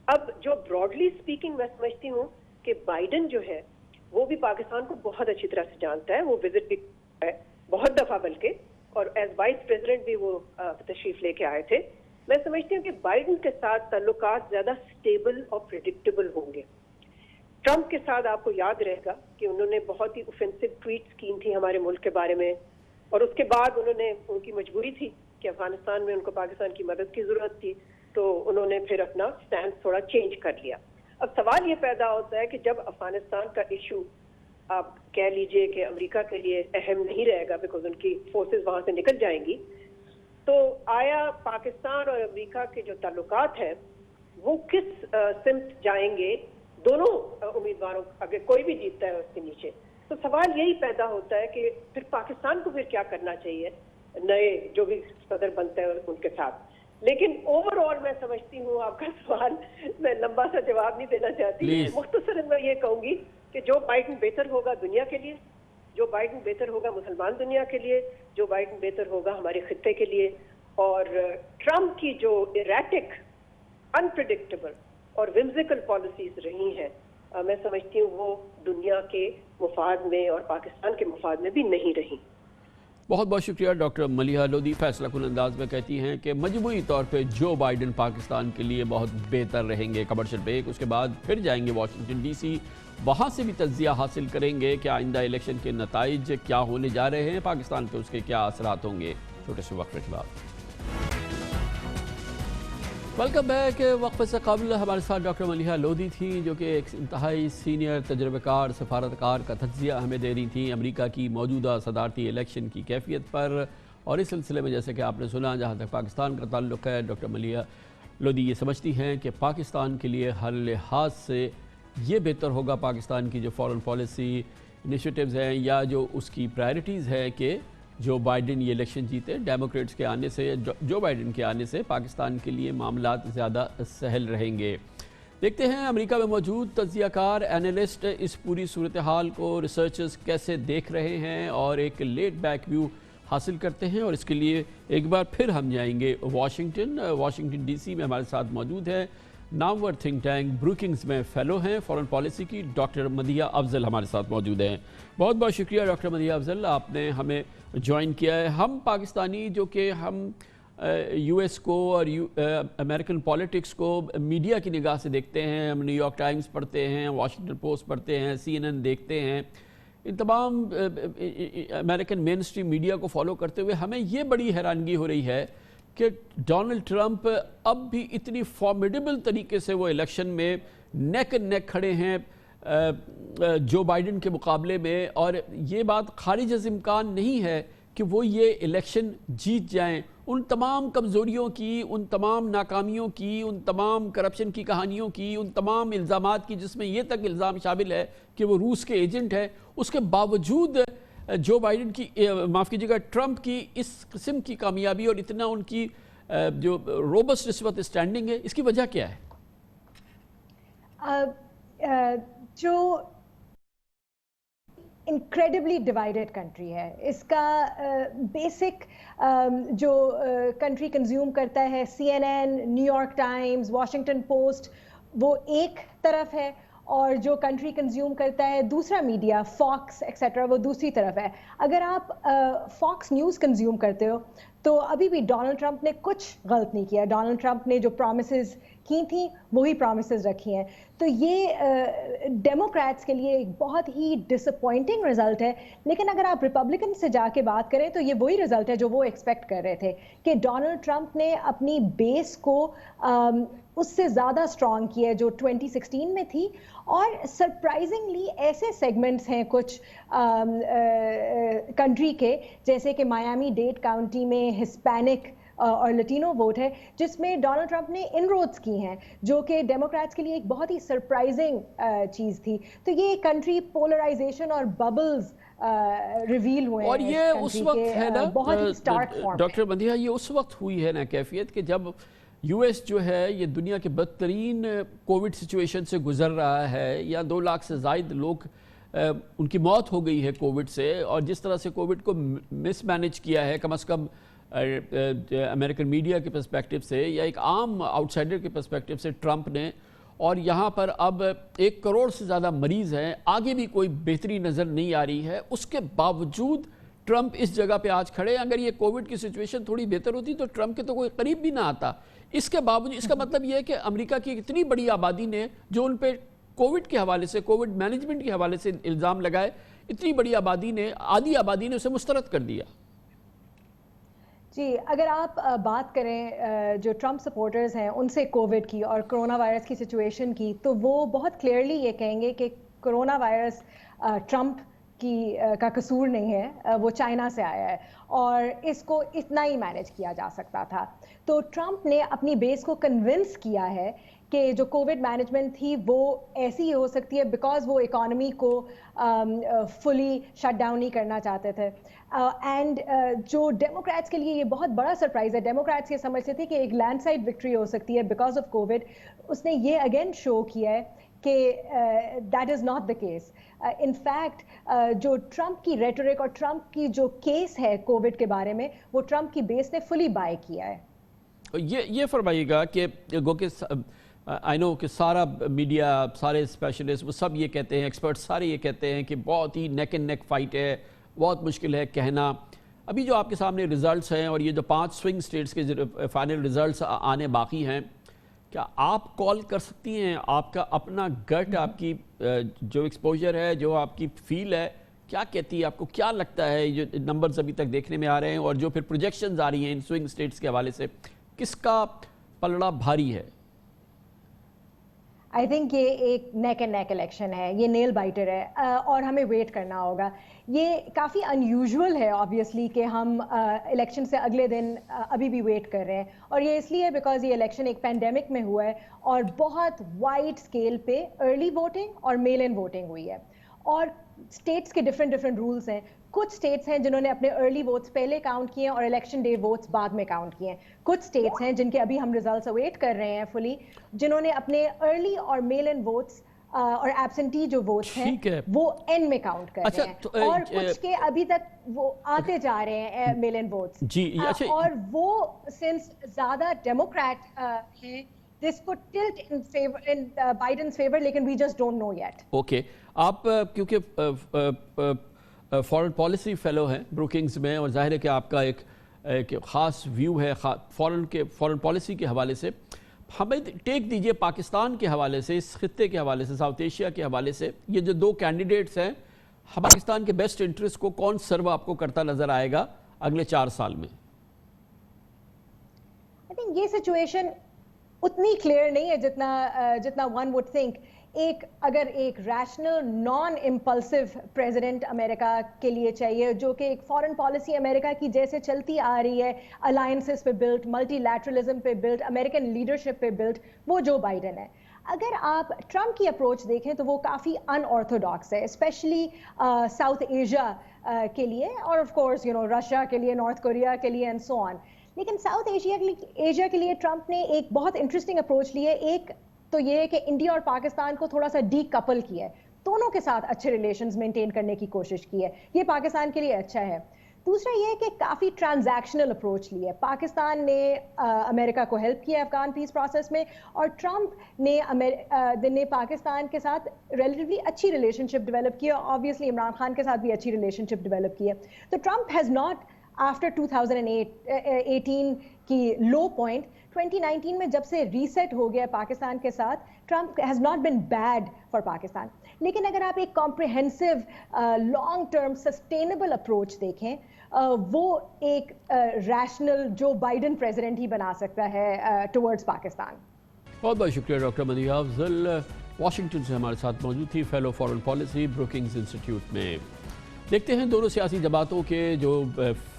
اب جو براڈلی سپیکنگ میں سمجھتی ہوں کہ بائیڈن جو ہے وہ بھی پاکستان کو بہت اچھی طرح سے جانتا ہے, وہ وزٹ بھی ہے بہت دفعہ بلکہ, اور ایز وائس پریزیڈنٹ بھی وہ تشریف لے کے آئے تھے. میں سمجھتی ہوں کہ بائیڈن کے ساتھ تعلقات زیادہ سٹیبل اور پریڈکٹیبل ہوں گے. ٹرمپ کے ساتھ آپ کو یاد رہے گا کہ انہوں نے بہت ہی اوفینسو ٹویٹس کی تھیں ہمارے ملک کے بارے میں, اور اس کے بعد ان کی مجبوری تھی کہ افغانستان میں ان کو پاکستان کی مدد کی ضرورت تھی, تو انہوں نے پھر اپنا سٹینڈ تھوڑا چینج کر لیا. اب سوال یہ پیدا ہوتا ہے کہ جب افغانستان کا ایشو آپ کہہ لیجئے کہ امریکہ کے لیے اہم نہیں رہے گا بیکاز ان کی فورسز وہاں سے نکل جائیں گی, تو آیا پاکستان اور امریکہ کے جو تعلقات ہیں وہ کس سمت جائیں گے دونوں امیدواروں, اگر کوئی بھی جیتتا ہے اس کے نیچے. تو سوال یہی پیدا ہوتا ہے کہ پھر پاکستان کو پھر کیا کرنا چاہیے نئے جو بھی صدر بنتے ہیں ان کے ساتھ. لیکن اوور آل میں سمجھتی ہوں آپ کا سوال, میں لمبا سا جواب نہیں دینا چاہتی, مختصر میں یہ کہوں گی کہ جو بائیڈن بہتر ہوگا دنیا کے لیے, جو بائیڈن بہتر ہوگا مسلمان دنیا کے لیے, جو بائیڈن بہتر ہوگا ہمارے خطے کے لیے. اور ٹرمپ کی جو ایریٹک, انپریڈکٹیبل اور ومزیکل پالیسیز رہی ہیں, میں سمجھتی ہوں وہ دنیا کے مفاد میں اور پاکستان کے مفاد میں بھی نہیں رہی. بہت بہت شکریہ ڈاکٹر ملیحہ لودھی. فیصلہ کن انداز میں کہتی ہیں کہ مجموعی طور پہ جو بائیڈن پاکستان کے لیے بہت بہتر رہیں گے. کمرشل بریک, اس کے بعد پھر جائیں گے واشنگٹن ڈی سی, وہاں سے بھی تجزیہ حاصل کریں گے کہ آئندہ الیکشن کے نتائج کیا ہونے جا رہے ہیں, پاکستان پہ اس کے کیا اثرات ہوں گے. چھوٹے سے وقفے کے بعد ویلکم بیک. وقفے سے قبل ہمارے ساتھ ڈاکٹر ملیحہ لودھی تھیں جو کہ ایک انتہائی سینئر تجربہ کار سفارتکار کا تجزیہ ہمیں دے رہی تھیں امریکہ کی موجودہ صدارتی الیکشن کی کیفیت پر. اور اس سلسلے میں جیسے کہ آپ نے سنا, جہاں تک پاکستان کا تعلق ہے, ڈاکٹر ملیحہ لودھی یہ سمجھتی ہیں کہ پاکستان کے لیے ہر لحاظ سے یہ بہتر ہوگا پاکستان کی جو فارن پالیسی انیشیٹیوز ہیں یا جو اس کی پرائرٹیز ہے کہ جو بائیڈن یہ الیکشن جیتے, ڈیموکریٹس کے آنے سے, جو بائیڈن کے آنے سے پاکستان کے لیے معاملات زیادہ سہل رہیں گے. دیکھتے ہیں امریکہ میں موجود تجزیہ کار, اینالسٹ اس پوری صورتحال کو, ریسرچرز کیسے دیکھ رہے ہیں اور ایک لیٹ بیک ویو حاصل کرتے ہیں. اور اس کے لیے ایک بار پھر ہم جائیں گے واشنگٹن ڈی سی میں. ہمارے ساتھ موجود ہے نامور تھنک ٹینک بروکنگز میں فیلو ہیں فارن پالیسی کی ڈاکٹر مدیحہ افضل ہمارے ساتھ موجود ہیں. بہت بہت شکریہ ڈاکٹر مدیحہ افضل, آپ نے ہمیں جوائن کیا ہے. ہم پاکستانی جو کہ ہم یو ایس کو اور امریکن پالیٹکس کو میڈیا کی نگاہ سے دیکھتے ہیں, ہم نیو یارک ٹائمز پڑھتے ہیں, واشنگٹن پوسٹ پڑھتے ہیں, CNN دیکھتے ہیں, ان تمام امریکن مین اسٹریم میڈیا کو فالو کرتے ہوئے ہمیں یہ بڑی حیرانگی ہو رہی ہے کہ ڈونلڈ ٹرمپ اب بھی اتنی فارمیڈیبل طریقے سے وہ الیکشن میں نیک اینڈ نیک کھڑے ہیں جو بائیڈن کے مقابلے میں, اور یہ بات خارج از امکان نہیں ہے کہ وہ یہ الیکشن جیت جائیں. ان تمام کمزوریوں کی, ان تمام ناکامیوں کی, ان تمام کرپشن کی کہانیوں کی, ان تمام الزامات کی جس میں یہ تک الزام شامل ہے کہ وہ روس کے ایجنٹ ہے, اس کے باوجود जो बाइडेन की माफ़ कीजिएगा ट्रंप की इस किस्म की कामयाबी और इतना उनकी जो रोबस्ट इस वक्त स्टैंडिंग है, इसकी वजह क्या है? जो इनक्रेडिबली डिवाइडेड कंट्री है, इसका बेसिक जो कंट्री कंज्यूम करता है, CNN, New York times, Washington post, वो एक तरफ है, और जो कंट्री कंज्यूम करता है दूसरा मीडिया, फॉक्स एक्सेट्रा, वो दूसरी तरफ है। अगर आप फॉक्स न्यूज़ कंज्यूम करते हो तो अभी भी डोनाल्ड ट्रंप ने कुछ गलत नहीं किया। डोनाल्ड ट्रंप ने जो प्रॉमिसेस की थी वही प्रॉमिसेस रखी हैं। तो ये डेमोक्रेट्स के लिए एक बहुत ही डिसअपॉइंटिंग रिजल्ट है। लेकिन अगर आप रिपब्लिकन से जाके बात करें तो ये वही रिजल्ट है जो वो एक्सपेक्ट कर रहे थे कि डोनाल्ड ट्रंप ने अपनी बेस को उससे ज़्यादा स्ट्रॉन्ग किया है जो 2016 में थी। और सरप्राइजिंगली ऐसे सेगमेंट्स हैं कुछ कंट्री के, जैसे कि मायामी डेड काउंटी में हिस्पैनिक और लैटिनो वोट है, जिसमें डोनाल्ड ट्रंप ने इनरोड्स की हैं, जो कि डेमोक्रेट्स के लिए एक बहुत ही सरप्राइजिंग चीज़ थी। तो ये कंट्री पोलराइजेशन और बबल्स रिवील हुए और हैं ये उस वक्त है ना बहुत ही स्टार्क फॉर्म। डॉक्टर बंदिया, ये उस वक्त हुई है ना कैफियत कि जब यूएस जो है ये दुनिया के बदतरीन कोविड सिचुएशन से गुजर रहा है, या 2 लाख से ज़ायद लोग उनकी मौत हो गई है कोविड से, और जिस तरह से कोविड को मिसमैनेज किया है कम से कम अमेरिकन मीडिया के पर्सपेक्टिव से या एक आम आउटसाइडर के पर्सपेक्टिव से ट्रंप ने, और यहाँ पर अब 1 करोड़ से ज़्यादा मरीज़ हैं, आगे भी कोई बेहतरी नज़र नहीं आ रही है। उसके बावजूद ट्रंप इस जगह पे आज खड़े। अगर ये कोविड की सिचुएशन थोड़ी बेहतर होती तो ट्रंप के तो कोई करीब भी ना आता। इसके बावजूद इसका मतलब ये है कि अमेरिका की इतनी बड़ी आबादी ने जो उन पे कोविड के हवाले से, कोविड मैनेजमेंट के हवाले से इल्ज़ाम लगाए, इतनी बड़ी आबादी ने, आधी आबादी ने उसे मुस्तरद कर दिया। जी, अगर आप बात करें जो ट्रंप सपोर्टर्स हैं उनसे कोविड की और कोरोना वायरस की सिचुएशन की, तो वो बहुत क्लियरली ये कहेंगे कि कोरोना वायरस ट्रंप का कसूर नहीं है, वो चाइना से आया है और इसको इतना ही मैनेज किया जा सकता था। तो ट्रंप ने अपनी बेस को कन्विंस किया है कि जो कोविड मैनेजमेंट थी वो ऐसी ही हो सकती है, बिकॉज वो इकोनॉमी को फुली शट डाउन नहीं करना चाहते थे। एंड जो डेमोक्रेट्स के लिए ये बहुत बड़ा सरप्राइज है, डेमोक्रेट्स ये समझते थे कि एक लैंडस्लाइड विक्ट्री हो सकती है बिकॉज ऑफ कोविड। उसने ये अगेन शो किया है कि that is not the case. In fact जो ट्रंप की रेटोरिक और ट्रंप की जो केस है कोविड के बारे में, वो ट्रंप की बेस ने फुली बाय किया है। ये फरमाइएगा कि गो के आई नो कि सारा मीडिया, सारे स्पेशलिस्ट, वो सब ये कहते हैं, एक्सपर्ट सारे ये कहते हैं कि बहुत ही नेक एंड नेक फाइट है, बहुत मुश्किल है कहना। अभी जो आपके सामने रिजल्ट्स हैं और ये जो 5 स्विंग स्टेट्स के फाइनल रिजल्ट्स आने बाकी हैं, क्या आप कॉल कर सकती हैं? आपका अपना गट, आपकी जो एक्सपोजर है, जो आपकी फील है, क्या कहती है? आपको क्या लगता है जो नंबर्स अभी तक देखने में आ रहे हैं और जो फिर प्रोजेक्शंस आ रही हैं इन स्विंग स्टेट्स के हवाले से, किसका पलड़ा भारी है? आई थिंक ये एक नेक एंड नेक इलेक्शन है, ये नेल बाइटर है और हमें वेट करना होगा। ये काफ़ी अनयूजुअल है ऑब्वियसली कि हम इलेक्शन से अगले दिन अभी भी वेट कर रहे हैं, और ये इसलिए बिकॉज ये इलेक्शन एक पैंडेमिक में हुआ है और बहुत वाइड स्केल पे अर्ली वोटिंग और मेल इन वोटिंग हुई है, और स्टेट्स के डिफरेंट रूल्स हैं। कुछ स्टेट्स हैं जिन्होंने अपने अर्ली वोट्स पहले काउंट किए और इलेक्शन डे वोट्स बाद में काउंट किए। कुछ स्टेट्स हैं जिनके अभी हम रिजल्ट्स अवेट कर रहे हैं फुली, जिन्होंने अपने अर्ली और मेल इन वोट्स और एब्सेंटी जो वोट्स हैं वो एंड में काउंट कर रहे हैं, तो और कुछ के अभी तक वो आते जा रहे हैं मेल इन वोट्स जी। और वो सिंस ज़्यादा डेमोक्रेट हैं, this could tilt in Biden's favor, लेकिन we just don't know yet. Okay, आप क्योंकि फॉरेन पॉलिसी फेलो हैं ब्रुकिंग्स में, और जाहिर है कि आपका एक ख़ास व्यू है फॉरेन पॉलिसी के हवाले से। हमें टेक दीजिए पाकिस्तान के हवाले से, इस खित्ते के हवाले से, साउथ एशिया के हवाले से, ये जो 2 कैंडिडेट्स हैं, पाकिस्तान के बेस्ट इंटरेस्ट को कौन सर्व आपको करता नज़र आएगा अगले 4 साल में? आई थिंक ये सिचुएशन उतनी क्लियर नहीं है जितना वन वुड थिंक। अगर एक rational non impulsive president America के लिए चाहिए, जो कि एक फॉरेन पॉलिसी अमेरिका की जैसे चलती आ रही है, अलायंसेस पे बिल्ट, मल्टीलैटरलिज्म पे बिल्ट, अमेरिकन लीडरशिप पे बिल्ट, वो जो बाइडेन है। اگر آپ ٹرمپ کی اپروچ دیکھیں تو وہ کافی ان آرتھوڈاکس ہے، اسپیشلی ساؤتھ ایشیا کے لیے اور آف کورس رشیا کے لیے، نارتھ کوریا کے لیے اینڈ سو آن. لیکن ساؤتھ ایشیا کے لیے ٹرمپ نے ایک بہت انٹرسٹنگ اپروچ لی ہے. ایک تو یہ ہے کہ انڈیا اور پاکستان کو تھوڑا سا ڈی کپل کیا ہے، دونوں کے ساتھ اچھے ریلیشنز مینٹین کرنے کی کوشش کی ہے، یہ پاکستان کے لیے اچھا ہے. دوسرا یہ ہے کہ کافی ٹرانزیکشنل اپروچ لی ہے. پاکستان نے امریکہ کو ہیلپ کیا افغان پیس پروسیس میں، اور ٹرمپ نے پاکستان کے ساتھ ریلیٹیولی اچھی ریلیشن شپ ڈیولپ کی ہے. آبویسلی عمران خان کے ساتھ بھی اچھی ریلیشن شپ ڈیولپ کی ہے. تو ٹرمپ ہیز ناٹ آفٹر 2018 کی لو پوائنٹ 2019 میں جب سے ریسیٹ ہو گیا پاکستان کے ساتھ، Trump has not been bad for Pakistan. لیکن اگر آپ ایک comprehensive long term sustainable approach دیکھیں، وہ ایک ریشنل جو بائیڈن پریزیڈنٹ ہی بنا سکتا ہے ٹورڈز پاکستان. بہت بہت شکریہ ڈاکٹر مدیحہ افضل، واشنگٹن سے ہمارے ساتھ موجود تھی، فیلو فارن پالیسی بروکنگز انسٹیٹیوٹ میں. دیکھتے ہیں دونوں سیاسی جماعتوں کے جو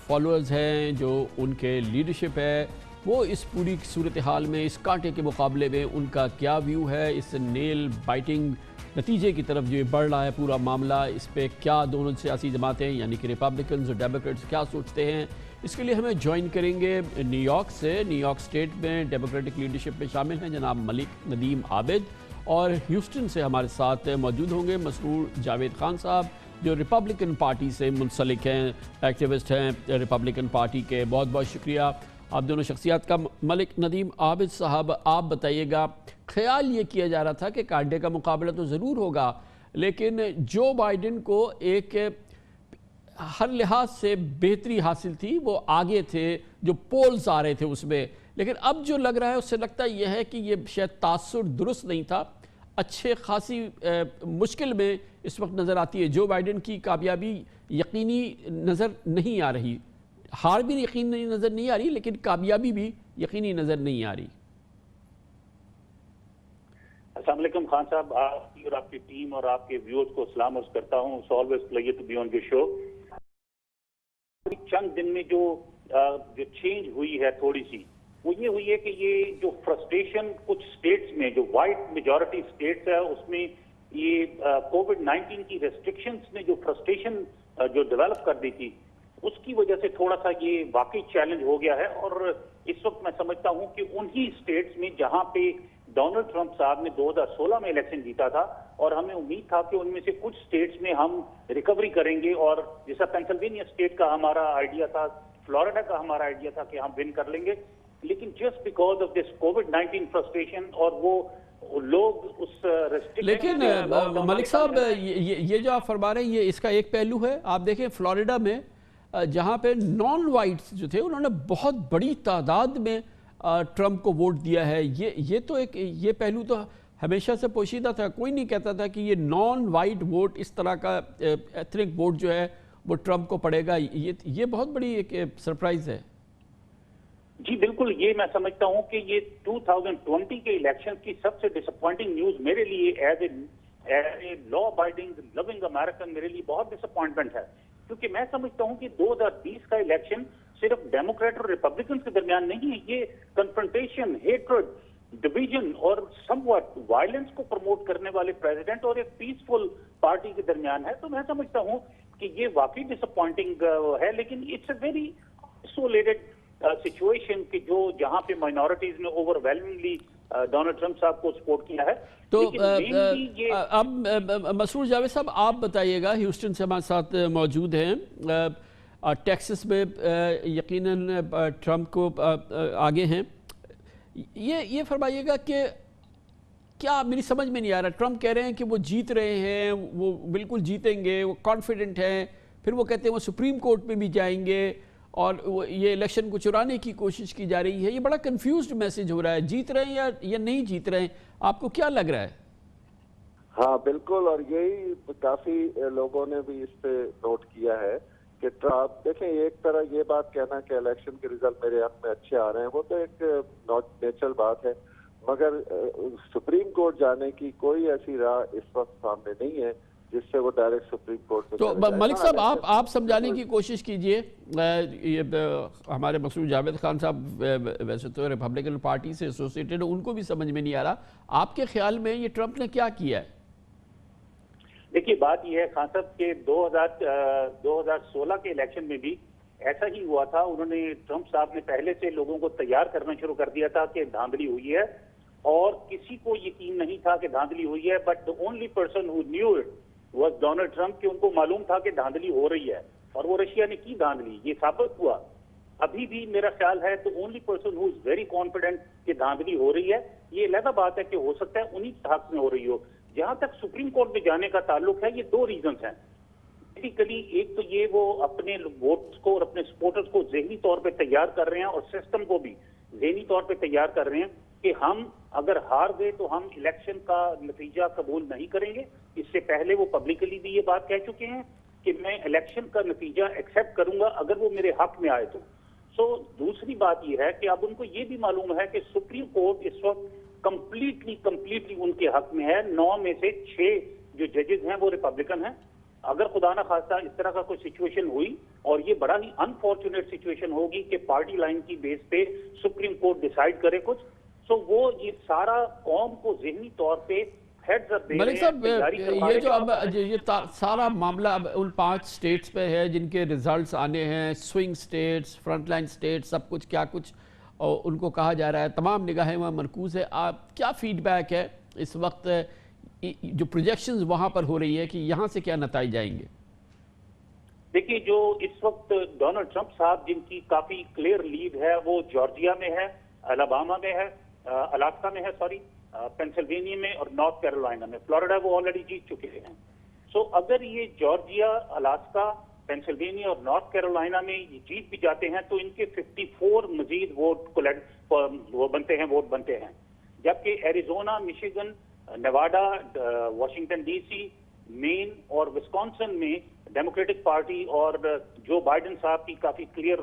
فالوورز ہیں، جو ان کے لیڈرشپ ہے، وہ اس پوری صورتحال میں، اس کانٹے کے مقابلے میں ان کا کیا ویو ہے، اس نیل بائٹنگ نتیجے کی طرف جو بڑھ رہا ہے پورا معاملہ، اس پہ کیا دونوں سیاسی جماعتیں یعنی کہ ریپبلکنز اور ڈیموکریٹس کیا سوچتے ہیں. اس کے لیے ہمیں جوائن کریں گے نیو یارک سے. نیو یارک اسٹیٹ میں ڈیموکریٹک لیڈرشپ میں شامل ہیں جناب ملک ندیم عابد، اور ہیوسٹن سے ہمارے ساتھ موجود ہوں گے مسرور جاوید خان صاحب، جو ریپبلکن پارٹی سے منسلک ہیں، ایکٹیوسٹ ہیں ریپبلکن پارٹی کے. بہت بہت شکریہ آپ دونوں شخصیات کا. ملک ندیم عابد صاحب، آپ بتائیے گا، خیال یہ کیا جا رہا تھا کہ کانٹے کا مقابلہ تو ضرور ہوگا، لیکن جو بائیڈن کو ایک ہر لحاظ سے بہتری حاصل تھی، وہ آگے تھے، جو پولز آ رہے تھے اس میں، لیکن اب جو لگ رہا ہے اس سے لگتا یہ ہے کہ یہ شاید تاثر درست نہیں تھا. اچھے خاصی مشکل میں اس وقت نظر آتی ہے. جو بائیڈن کی کامیابی یقینی نظر نہیں آ رہی، ہار بھی یقینی نظر نہیں آ رہی، لیکن کامیابی بھی یقینی نظر نہیں آ رہی. السلام علیکم خان صاحب، آپ کی اور آپ کی ٹیم اور آپ کے ویورز کو سلام عرض کرتا ہوں. It's always pleasure to be on your show. چند دن میں جو چینج ہوئی ہے تھوڑی سی، وہ یہ ہوئی ہے کہ یہ جو فرسٹریشن کچھ سٹیٹس میں، جو وائٹ میجورٹی سٹیٹس ہے، اس میں یہ کووڈ-19 کی ریسٹرکشنز نے جو فرسٹریشن جو ڈیولپ کر دی تھی، اس کی وجہ سے تھوڑا سا یہ واقعی چیلنج ہو گیا ہے. اور اس وقت میں سمجھتا ہوں کہ انہی سٹیٹس میں جہاں پہ ڈونلڈ ٹرمپ صاحب نے 2016 میں الیکشن جیتا تھا، اور ہمیں امید تھا کہ ان میں سے کچھ سٹیٹس میں ہم ریکوری کریں گے، اور جیسا پینسلوینیا سٹیٹ کا ہمارا آئیڈیا تھا، فلوریڈا کا ہمارا آئیڈیا تھا کہ ہم ون کر لیں گے. لیکن just because of this COVID-19 frustration اور وہ لوگ اس لیکن ملک صاحب یہ جو آپ فرما رہے ہیں، یہ اس کا ایک پہلو ہے. آپ دیکھیں فلوریڈا میں جہاں پہ نان وائٹس جو تھے، انہوں نے بہت بڑی تعداد میں ٹرمپ کو ووٹ دیا ہے. یہ تو ایک یہ پہلو تو ہمیشہ سے پوشیدہ تھا. کوئی نہیں کہتا تھا کہ یہ نان وائٹ ووٹ، اس طرح کا ایتھنک ووٹ جو ہے وہ ٹرمپ کو پڑے گا. یہ بہت بڑی ایک سرپرائز ہے. جی بالکل، یہ میں سمجھتا ہوں کہ یہ 2020 کے الیکشن کی سب سے ڈس اپوائنٹنگ نیوز میرے لیے as a law abiding living American میرے لیے بہت ڈس اپوائنٹمنٹ ہے. کیونکہ میں سمجھتا ہوں کہ 2020 کا الیکشن صرف ڈیموکریٹ اور ریپبلکنز کے درمیان نہیں ہے، یہ کنفرنٹیشن، ہیٹرڈ، ڈویژن اور سم واٹ وائلنس کو پروموٹ کرنے والے پریزیڈنٹ اور ایک پیسفل پارٹی کے درمیان ہے. تو میں سمجھتا ہوں کہ یہ واقعی ڈس اپوائنٹنگ ہے، لیکن it's a very isolated situation کہ جو جہاں پہ مائنورٹیز نے اوور ویلمنگلی ڈونلڈ ٹرمپ صاحب کو سپورٹ کیا ہے. تو اب مسرور جاوید صاحب آپ بتائیے گا، ہیوسٹن سے ہمارے ساتھ موجود ہیں. ٹیکسس میں یقیناً ٹرمپ کو آگے ہیں. یہ فرمائیے گا کہ کیا میری سمجھ میں نہیں آ رہا، ٹرمپ کہہ رہے ہیں کہ وہ جیت رہے ہیں، وہ بالکل جیتیں گے، وہ کانفیڈنٹ ہیں، پھر وہ کہتے ہیں وہ سپریم کورٹ میں بھی جائیں گے، اور یہ الیکشن کو چرانے کی کوشش کی جا رہی ہے. یہ بڑا کنفیوزڈ میسج ہو رہا ہے. جیت رہے ہیں یا نہیں جیت رہے ہیں، آپ کو کیا لگ رہا ہے؟ ہاں بالکل، اور یہی کافی لوگوں نے بھی اس پہ نوٹ کیا ہے کہ ٹرمپ دیکھیں، ایک طرح یہ بات کہنا کہ الیکشن کے ریزلٹ میرے حق میں اچھے آ رہے ہیں، وہ تو ایک نیچرل بات ہے، مگر سپریم کورٹ جانے کی کوئی ایسی راہ اس وقت سامنے نہیں ہے जिससे वो डायरेक्ट सुप्रीम कोर्ट में तो चले जाए। मलिक साहब आप समझाने की कोशिश कीजिए। ये हमारे मसूद जावेद खान साहब वैसे तो रिपब्लिकन पार्टी से एसोसिएटेड, उनको भी समझ में नहीं आ रहा, आपके ख्याल में ये ट्रंप ने क्या किया है? देखिए बात यह है खान साहब के 2016 के इलेक्शन में भी ऐसा ही हुआ था। उन्होंने ट्रंप साहब ने पहले से लोगों को तैयार करना शुरू कर दिया था कि धांधली हुई है, और किसी को यकीन नहीं था कि धांधली हुई है, but the only person who knew it was Donald Trump, कि उनको मालूम था कि धांधली हो रही है, और वो रशिया ने की धांधली, ये साबित हुआ। अभी भी मेरा ख्याल है तो only person who is very confident कि धांधली हो रही है, ये अलग बात है कि हो सकता है उन्हीं के हक में हो रही हो। जहां तक सुप्रीम कोर्ट में जाने का ताल्लुक है, ये दो रीजंस हैं बेसिकली। एक तो ये वो अपने वोट्स को और अपने सपोर्टर्स को ज़हनी तौर पे तैयार कर रहे हैं, और सिस्टम को भी ज़हनी तौर पे तैयार कर रहे हैं कि हम अगर हार गए तो हम इलेक्शन का नतीजा कबूल नहीं करेंगे। इससे पहले वो पब्लिकली भी ये बात कह चुके हैं कि मैं इलेक्शन का नतीजा एक्सेप्ट करूंगा अगर वो मेरे हक में आए तो। सो दूसरी बात ये है कि अब उनको ये भी मालूम है कि सुप्रीम कोर्ट इस वक्त कंप्लीटली उनके हक में है। 9 में से 6 जो जजेस हैं वो रिपब्लिकन हैं। अगर खुदा ना खास्ता इस तरह का कोई सिचुएशन हुई, और ये बड़ा ही अनफॉर्चुनेट सिचुएशन होगी कि पार्टी लाइन की बेस पे सुप्रीम कोर्ट डिसाइड करे कुछ, सो वो ये सारा कौम को ज़हनी तौर पे हेड्स अप दे रहे हैं। मलिक साहब, ये जो अब ये सारा मामला अब उन 5 स्टेट्स पे है जिनके रिजल्ट्स आने हैं, स्विंग स्टेट्स, फ्रंटलाइन स्टेट्स, सब कुछ क्या कुछ और उनको कहा जा रहा है, तमाम निगाहें वहाँ मरकूज़ है। आप क्या फीडबैक है इस वक्त, जो प्रोजेक्शंस वहाँ पर हो रही है कि यहाँ से क्या नतीजे आएंगे? देखिए जो इस वक्त डोनाल्ड ट्रंप साहब जिनकी काफी क्लियर लीड है वो जॉर्जिया में है, अलाबामा में है, अलास्का में है, सॉरी पेंसिल्वेनिया में और नॉर्थ कैरोलिना में। फ्लोरिडा वो ऑलरेडी जीत चुके हैं। सो अगर ये जॉर्जिया, अलास्का, पेंसिल्वेनिया और नॉर्थ कैरोलिना में ये जीत भी जाते हैं तो इनके 54 मजीद वोट वोट बनते हैं, जबकि Arizona, Michigan, Nevada, Washington DC, main और विस्कॉन्सिन में डेमोक्रेटिक पार्टी और जो बाइडेन साहब की काफी क्लियर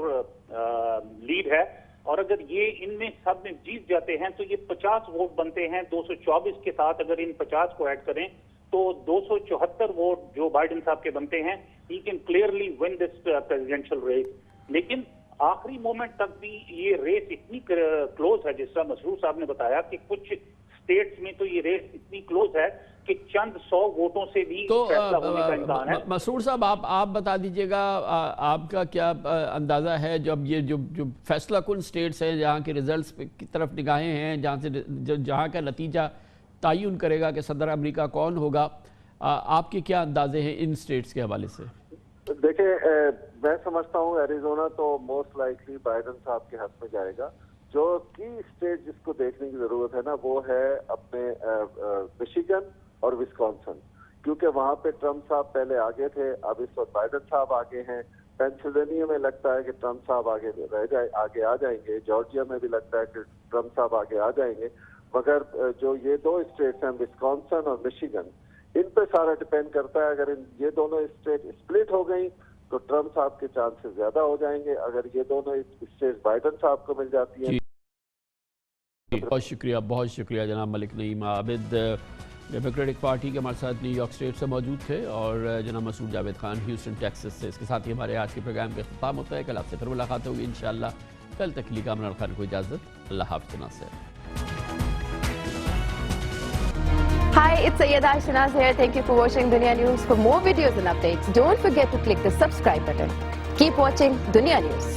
लीड है, और अगर ये इनमें सब में जीत जाते हैं तो ये 50 वोट बनते हैं। 224 के साथ अगर इन 50 को ऐड करें तो 274 वोट जो बाइडेन साहब के बनते हैं। He can clearly win this presidential race. लेकिन आखिरी मोमेंट तक भी ये रेस इतनी क्लोज है, जिस तरह मसरूर साहब ने बताया कि कुछ स्टेट्स में तो ये रेस इतनी क्लोज है कि चंद 100 वोटों से भी फैसला होने का इम्कान है। मसरूर साहब आप बता दीजिएगा, आपका क्या अंदाज़ा है जब ये जो फैसला कुन स्टेट्स हैं जहाँ के रिजल्ट्स की तरफ निगाहें हैं, जहाँ का नतीजा तयन करेगा कि सदर अमेरिका कौन होगा, आपके क्या अंदाजे हैं इन स्टेट्स के हवाले से? देखिए मैं समझता हूँ एरिजोना तो मोस्ट लाइकली बाइडेन साहब के हक में जाएगा। जो की स्टेट जिसको देखने की जरूरत है ना वो है अपने मिशिगन और विस्कॉन्सिन, क्योंकि वहाँ पे ट्रंप साहब पहले आगे थे, अब इस वक्त बाइडेन साहब आगे हैं। पेंसिल्वेनिया में लगता है कि ट्रंप साहब आगे आ जाएंगे। जॉर्जिया में भी लगता है कि ट्रंप साहब आगे आ जाएंगे। मगर जो ये 2 स्टेट्स हैं विस्कॉन्सिन और मिशिगन, इन पे सारा डिपेंड करता है। अगर ये दोनों स्टेट स्प्लिट हो गई तो ट्रंप साहब के चांसेस ज्यादा हो जाएंगे। अगर ये दोनों स्टेट बाइडेन साहब को मिल जाती हैं। बहुत शुक्रिया जनाब मलिक नईम आबिद, डेमोक्रेटिक पार्टी के हमारे साथ न्यूयॉर्क स्टेट से मौजूद थे, और जनाब मसूद जावेद खान ह्यूस्टन टेक्सास से। इसके साथ ही हमारे आज के प्रोग्राम का इख्तिताम होता है। कल आपसे फिर मुलाकात होगी इंशाअल्लाह। कल तक के लिए कामरान खान को इजाज़त। अल्लाह हाफ़िज़ Nasir. Hi, it's Sayyeda Shanaz here. Thank you for watching Dunya News. For more videos and updates, don't forget to click the subscribe button. Keep watching Dunya News.